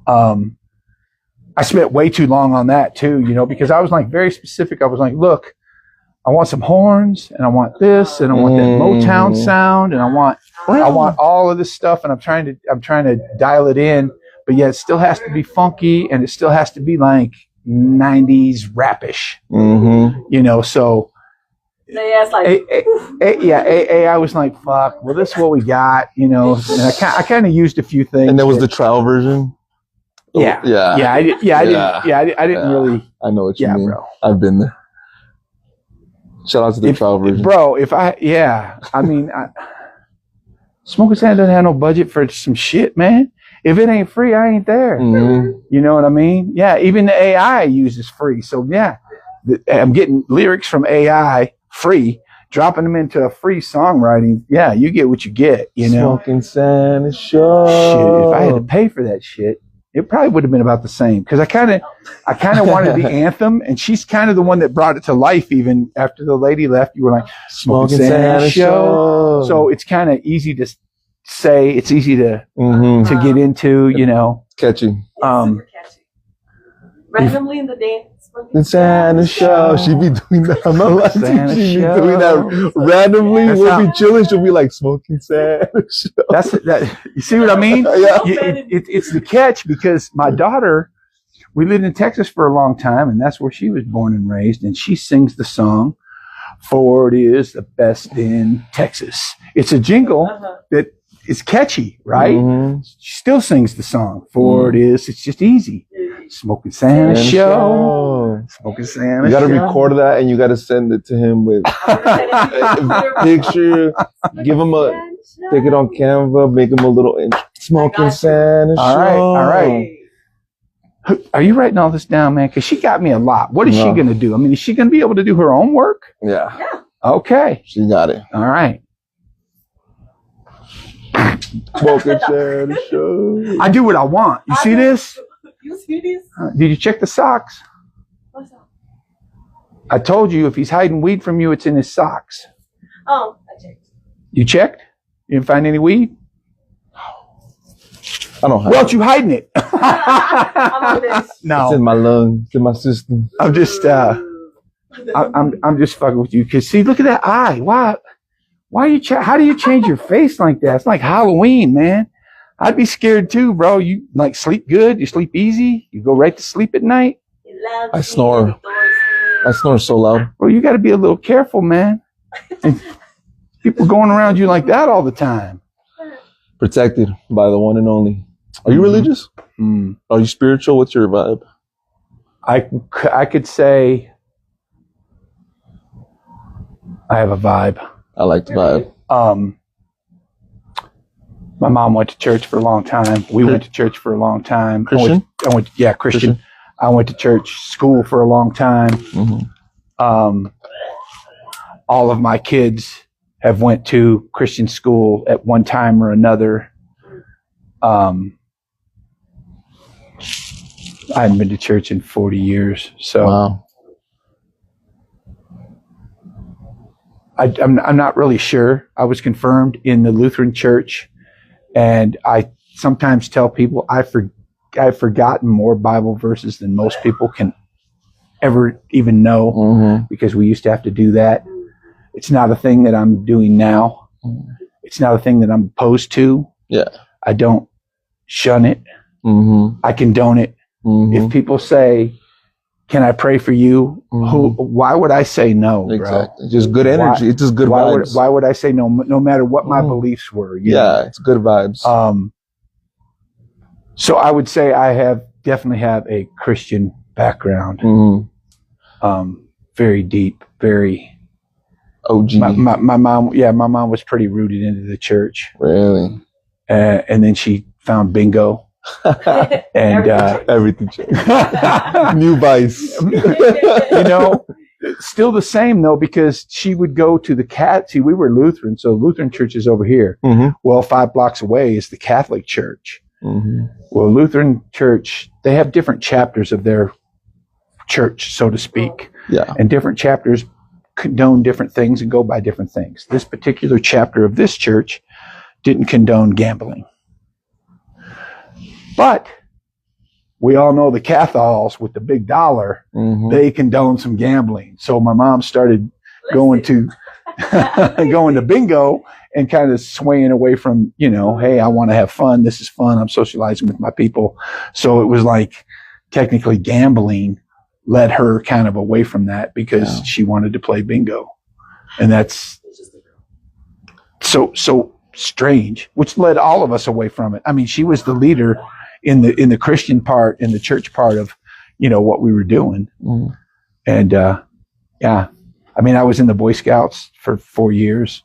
I spent way too long on that too, you know, because I was like very specific. I was like, look, I want some horns, and I want this, and I want that Motown sound, and I want all of this stuff, and I'm trying to dial it in, but yet it still has to be funky, and it still has to be like 90s rapish, you know. So AI was like, fuck, well, this is what we got, you know. And I kind of used a few things. And there was the trial version. Yeah. I didn't really. I know what you mean. Bro. I've been there. Shout out to the trial version. Bro, I mean, Smoking Santa doesn't have no budget for some shit, man. If it ain't free, I ain't there. You know what I mean? Yeah, even the AI uses free. So, yeah, I'm getting lyrics from AI free, dropping them into a free songwriting. Yeah, you get what you get, you know? Smoking Santa show. Shit, if I had to pay for that shit, it probably would have been about the same, because I kind of wanted the anthem, and she's kind of the one that brought it to life. Even after the lady left, you were like, Smoking Santa show. So it's kind of easy to say. It's easy to get into, you know. Catchy. Super catchy. Randomly in the dance. The Santa show. She be doing that. I'm not lying. She be doing that randomly. We'll be chilling. She'll be like, Smoking Santa show. That's that. You see what I mean? Yeah. It's the catch, because my daughter, we lived in Texas for a long time, and that's where she was born and raised, and she sings the song, Ford is the best in Texas. It's a jingle that is catchy, right? She still sings the song, Ford is, it's just easy. Smoking Santa show. Smoking Santa. You got to record that, and you got to send it to him with a picture. Give him take it on Canva, make him a little Smoking Santa show. All right. Are you writing all this down, man? Because she got me a lot. What is she going to do? I mean, is she going to be able to do her own work? Yeah. Okay. She got it. All right. Smoking Santa show. I do what I want. You see this? You see this? Did you check the socks? What's up? I told you if he's hiding weed from you, it's in his socks. Oh, I checked. You checked? You didn't find any weed? I don't have Well, it. you hiding it. I'm on this. It's in No, my lungs. It's in my system. I'm just I'm just fucking with you. Cause see, look at that eye. Why are you? How do you change your face like that? It's like Halloween, man. I'd be scared too, bro. You like sleep good? You sleep easy? You go right to sleep at night? I snore. I snore so loud. Well, you got to be a little careful, man. And people going around you like that all the time. Protected by the one and only. Are you religious? Are you spiritual? What's your vibe? I could say I have a vibe. I like the vibe. My mom went to church for a long time. We went to church for a long time. Christian? Christian. I went to church school for a long time. All of my kids have went to Christian school at one time or another. I haven't been to church in 40 years. So Wow. I'm not really sure. I was confirmed in the Lutheran church, and I sometimes tell people I've forgotten more Bible verses than most people can ever even know, because we used to have to do that. It's not a thing that I'm doing now. It's not a thing that I'm opposed to. Yeah. I don't shun it. I condone it. If people say, "Can I pray for you?" Why would I say no, bro? Exactly. Just good energy. It's just good vibes. Why would I say no? No matter what my beliefs were. Yeah, it's good vibes. So I would say I definitely have a Christian background. Very deep, very OG. My mom was pretty rooted into the church. Really? And then she found bingo. And everything changed. New vice. Still the same though, because she would go to see, we were Lutheran, so Lutheran church is over here. Well, 5 blocks away is the Catholic church. Well, Lutheran church, they have different chapters of their church, so to speak. Yeah. And different chapters condone different things and go by different things. This particular chapter of this church didn't condone gambling. But we all know the Catholics with the big dollar, they condone some gambling. So my mom started going to bingo and kind of swaying away from, hey, I want to have fun. This is fun. I'm socializing with my people. So it was like technically gambling led her kind of away from that because she wanted to play bingo. And that's so strange, which led all of us away from it. I mean, she was the leader in the Christian part, in the church part of, what we were doing. And, I mean, I was in the Boy Scouts for 4 years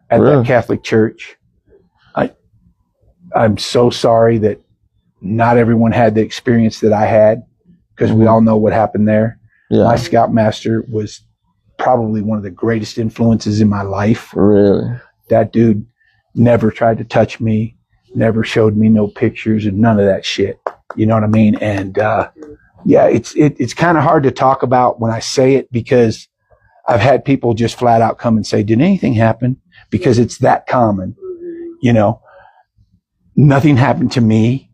at that Catholic church. I'm so sorry that not everyone had the experience that I had, because we all know what happened there. Yeah. My scoutmaster was probably one of the greatest influences in my life. Really? That dude never tried to touch me, never showed me no pictures and none of that shit. You know what I mean? And it's kind of hard to talk about when I say it, because I've had people just flat out come and say, "Did anything happen?" Because it's that common. Nothing happened to me.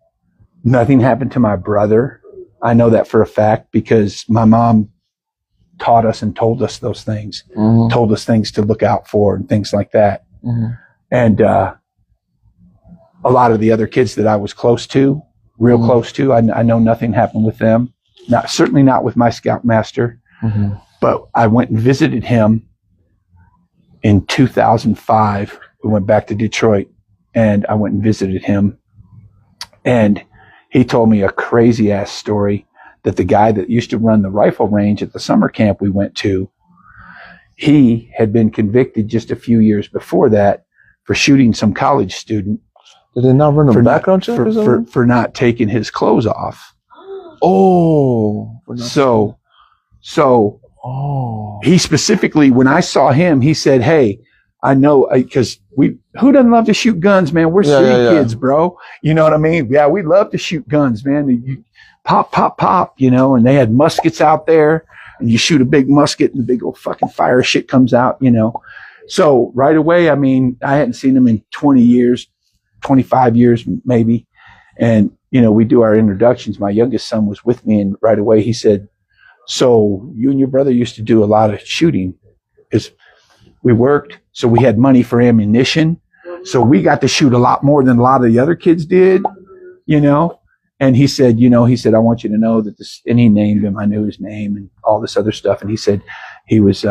Nothing happened to my brother. I know that for a fact because my mom taught us and told us those things, told us things to look out for and things like that. And a lot of the other kids that I was close to, real close to, I know nothing happened with them. Certainly not with my scoutmaster. But I went and visited him in 2005. We went back to Detroit, and I went and visited him. And he told me a crazy ass story that the guy that used to run the rifle range at the summer camp we went to, he had been convicted just a few years before that for shooting some college student. Did they not run a background check or something? For not taking his clothes off. He specifically, when I saw him, he said, "Hey, I know, because who doesn't love to shoot guns, man? We're city kids, bro. You know what I mean? Yeah, we love to shoot guns, man. You pop, pop, pop, and they had muskets out there, and you shoot a big musket and the big old fucking fire shit comes out, So right away, I mean, I hadn't seen him in 20 years, 25 years maybe. And, we do our introductions. My youngest son was with me, and right away he said, "So you and your brother used to do a lot of shooting." Because we worked, so we had money for ammunition. So we got to shoot a lot more than a lot of the other kids did, And he said, "I want you to know that this," and he named him. I knew his name and all this other stuff. And he said he was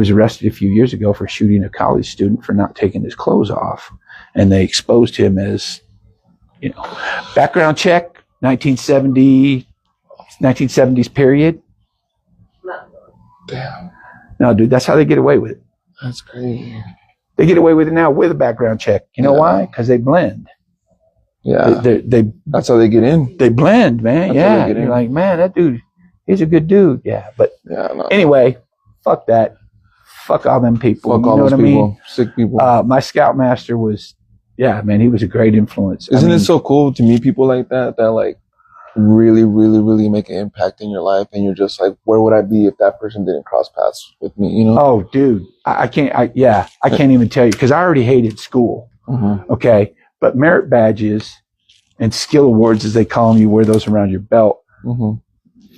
arrested a few years ago for shooting a college student for not taking his clothes off. And they exposed him as, background check, 1970s period. Damn. No, dude, that's how they get away with it. That's crazy. They get away with it now with a background check. You know why? Because they blend. Yeah. That's how they get in. They blend, man. That's You're like, man, that dude, he's a good dude. Yeah. But anyway, fuck that. Fuck all them people. Fuck all those people. I mean? Sick people. My scoutmaster was, he was a great influence. Isn't it so cool to meet people like that like really, really, really make an impact in your life, and you're just like, where would I be if that person didn't cross paths with me? You know? Oh, dude, I can't even tell you, because I already hated school. Mm-hmm. Okay, but merit badges and skill awards, as they call them, you wear those around your belt. Mm-hmm.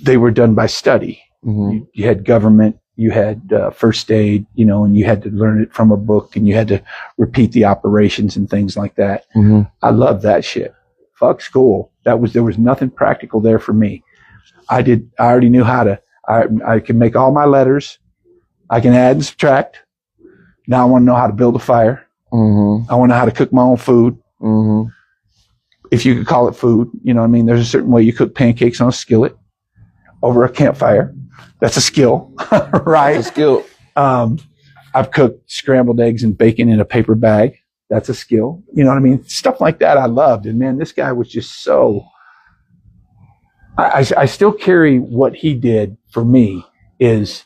They were done by study. Mm-hmm. You had government, you had first aid, and you had to learn it from a book, and you had to repeat the operations and things like that. Mm-hmm. I love that shit. Fuck school. There was nothing practical there for me. I already knew how to. I can make all my letters. I can add and subtract. Now I want to know how to build a fire. Mm-hmm. I want to know how to cook my own food. Mm-hmm. If you could call it food, you know what I mean? There's a certain way you cook pancakes on a skillet over a campfire. That's a skill, right? It's a skill. I've cooked scrambled eggs and bacon in a paper bag. That's a skill. You know what I mean? Stuff like that I loved. And man, this guy was just so... I still carry what he did for me is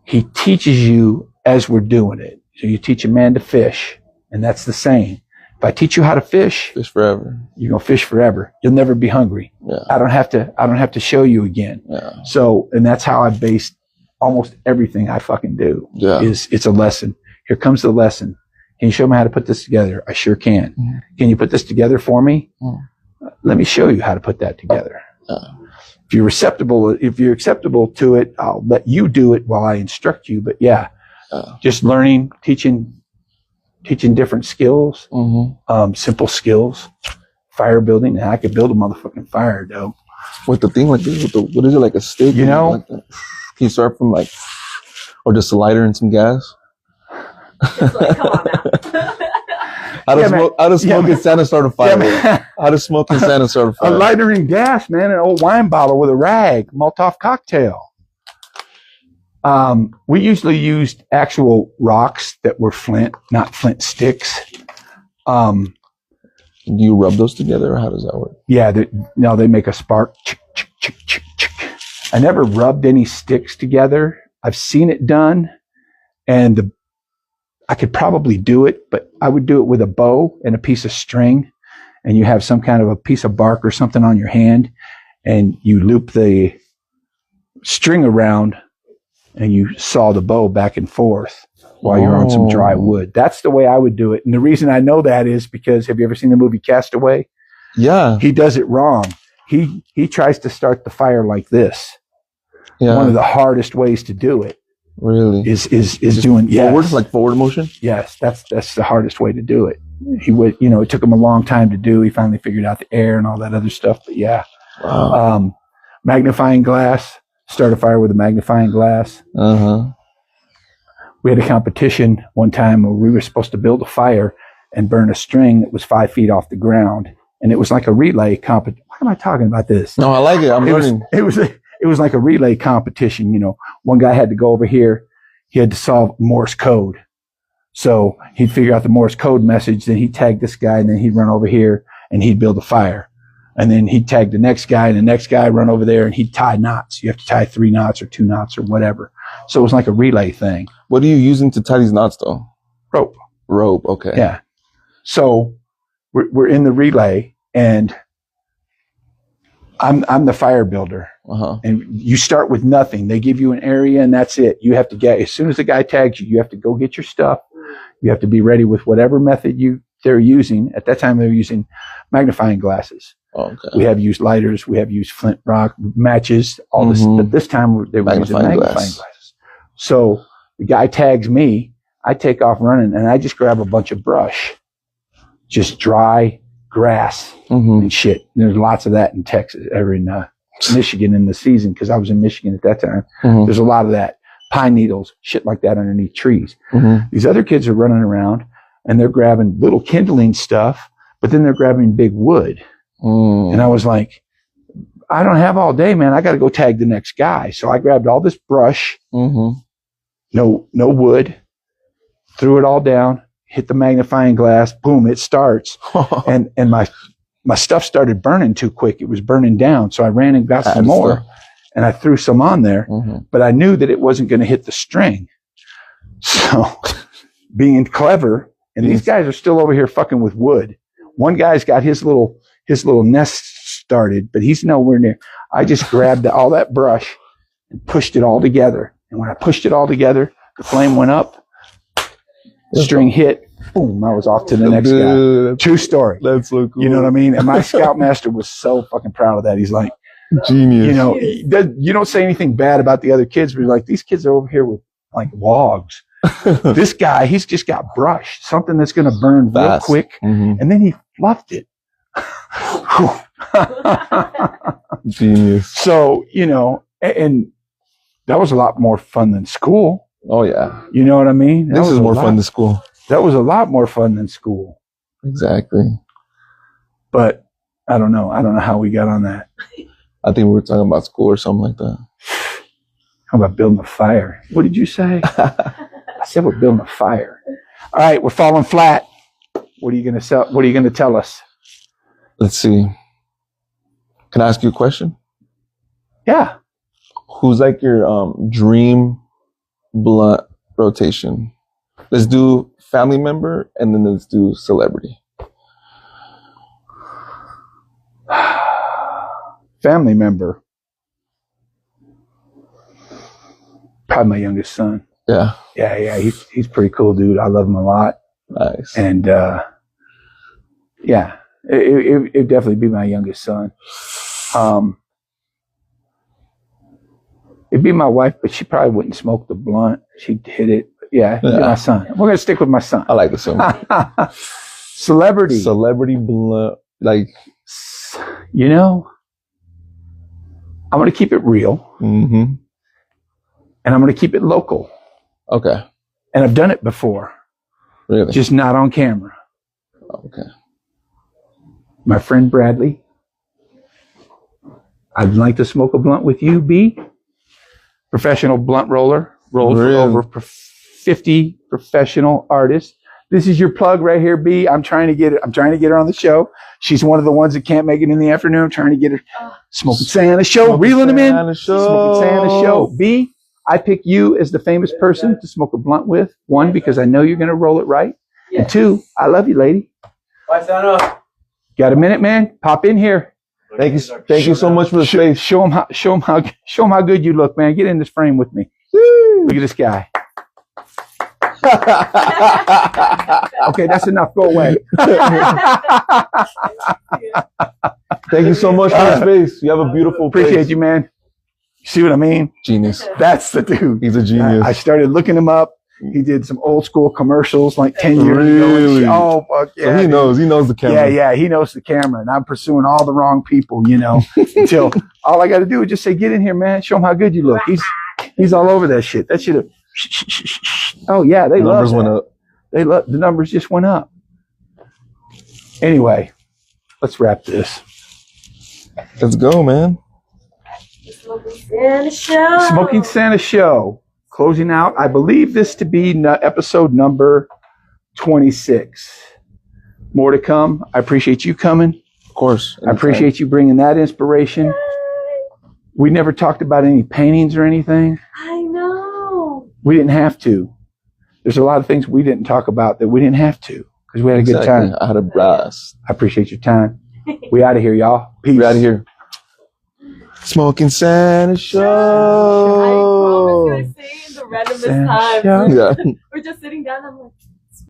he teaches you as we're doing it. So you teach a man to fish, and that's the same. If I teach you how to fish forever, you're going to fish forever. You'll never be hungry. Yeah. I don't have to show you again. Yeah. So, and that's how I based almost everything I fucking do. Yeah. It's a lesson. Here comes the lesson. Can you show me how to put this together? I sure can. Mm-hmm. Can you put this together for me? Mm-hmm. Let me show you how to put that together. If you're acceptable to it, I'll let you do it while I instruct you. But yeah, just learning, teaching different skills, simple skills, fire building. And I could build a motherfucking fire, though. With the thing like this, what is it, like a stick? Like that? Can you start from or just a lighter and some gas? Just like, come on now. How does smoke and Santa start a fire? How does smoke and Santa start a fire? A lighter and gas, man. An old wine bottle with a rag, Molotov cocktail. We usually used actual rocks that were flint, not flint sticks. Do you rub those together, or how does that work? Yeah, they make a spark. I never rubbed any sticks together. I've seen it done, and I could probably do it, but I would do it with a bow and a piece of string, and you have some kind of a piece of bark or something on your hand, and you loop the string around, and you saw the bow back and forth while you're on some dry wood. That's the way I would do it. And the reason I know that is because, have you ever seen the movie Castaway? Yeah. He does it wrong. He tries to start the fire like this. Yeah. One of the hardest ways to do it. Really? Is doing forward, like forward motion? Yes, that's the hardest way to do it. He would, it took him a long time to do. He finally figured out the air and all that other stuff. But yeah. Wow. Magnifying glass. Start a fire with a magnifying glass. We had a competition one time where we were supposed to build a fire and burn a string that was 5 feet off the ground, and it was like a relay competition. Why am I talking about this? No, I like it. I'm learning. It was like a relay competition. One guy had to go over here. He had to solve Morse code. So he'd figure out the Morse code message. Then he'd tag this guy, and then he'd run over here and he'd build a fire. And then he'd tag the next guy, and the next guy run over there, and he'd tie knots. You have to tie 3 knots or 2 knots or whatever. So it was like a relay thing. What are you using to tie these knots, though? Rope. Okay. Yeah. So we're in the relay, and I'm the fire builder. And you start with nothing. They give you an area, and that's it. You have to get, as soon as the guy tags you, you have to go get your stuff. You have to be ready with whatever method they're using. At that time, they were using magnifying glasses. Okay. We have used lighters. We have used flint rock matches. All this. But this time they were using magnifying glasses. So the guy tags me. I take off running, and I just grab a bunch of brush, just dry grass and shit. And there's lots of that in Texas, or in Michigan in the season, because I was in Michigan at that time. There's a lot of that. Pine needles, shit like that underneath trees. These other kids are running around, and they're grabbing little kindling stuff, but then they're grabbing big wood. And I was like, I don't have all day, man. I got to go tag the next guy. So I grabbed all this brush, no wood, threw it all down, hit the magnifying glass, boom, it starts. and my stuff started burning too quick. It was burning down. So I ran and got some more, and I threw some on there, but I knew that it wasn't going to hit the string. So being clever, and these guys are still over here fucking with wood. One guy's got his little nest started, but he's nowhere near. I just grabbed all that brush and pushed it all together. And when I pushed it all together, the flame went up, the string hit, boom, I was off to the next guy. True story. That's so cool. You know what I mean? And my scoutmaster was so fucking proud of that. He's like, genius. you know, you don't say anything bad about the other kids, but you're like, these kids are over here with like logs. This guy, he's just got brush, something that's going to burn real quick. And then he fluffed it. Genius. So, you know, and that was a lot more fun than school. Oh, yeah. You know what I mean? This is more fun than school. That was a lot more fun than school. Exactly. But I don't know. I don't know how we got on that. I think we were talking about school or something like that. How about building a fire? What did you say? I said we're building a fire. All right, we're falling flat. What are you going to sell? What are you going to tell us? Let's see. Can I ask you a question? Yeah. Who's like your dream blunt rotation? Let's do family member and then let's do celebrity. Family member. Probably my youngest son. Yeah. Yeah. He's pretty cool, dude. I love him a lot. Nice. And yeah, it'd definitely be my youngest son. It'd be my wife, but she probably wouldn't smoke the blunt. She'd hit it. Yeah, it'd be my son. We're gonna stick with my son. I like this one. Celebrity. Celebrity blunt. Like, you know, I'm gonna keep it real. And I'm going to keep it local. Okay. And I've done it before. Really? Just not on camera. Okay. My friend Bradley. I'd like to smoke a blunt with you, B. Professional blunt roller. Rolled for over 50 professional artists. This is your plug right here, B. I'm trying to get her on the show. She's one of the ones that can't make it in the afternoon. I'm trying to get her. Smoking Santa show. Reeling them in. Smoking Santa show. B. I pick you as the famous person to smoke a blunt with. One, because I know you're going to roll it right. Yeah. And two, I love you, lady. Bye, Santa. Got a minute, man? Pop in here. Thank you so much for the space. Show him how good you look, man. Get in this frame with me. Woo. Look at this guy. Okay, that's enough. Go away. Thank you so much for the space. You have a beautiful place. Appreciate you, man. See what I mean? Genius. That's the dude. He's a genius. I started looking him up. He did some old school commercials like 10 years ago. Oh, fuck yeah. So he knows the camera. Yeah, he knows the camera. And I'm pursuing all the wrong people, you know, until all I got to do is just say, get in here, man. Show him how good you look. He's all over that shit. That shit. Oh, yeah. The numbers went up. The numbers just went up. Anyway, let's wrap this. Let's go, man. Smoking Santa Show. Closing out. I believe this to be episode number 26. More to come. I appreciate you coming. Of course. I appreciate you bringing that inspiration. We never talked about any paintings or anything. I know. We didn't have to. There's a lot of things we didn't talk about that we didn't have to because we had a good time. I had a blast. I appreciate your time. We out of here, y'all. Peace. We out of here. Smoking Santa Show. I was going to say the randomest time. Yeah. We're just sitting down. I'm like,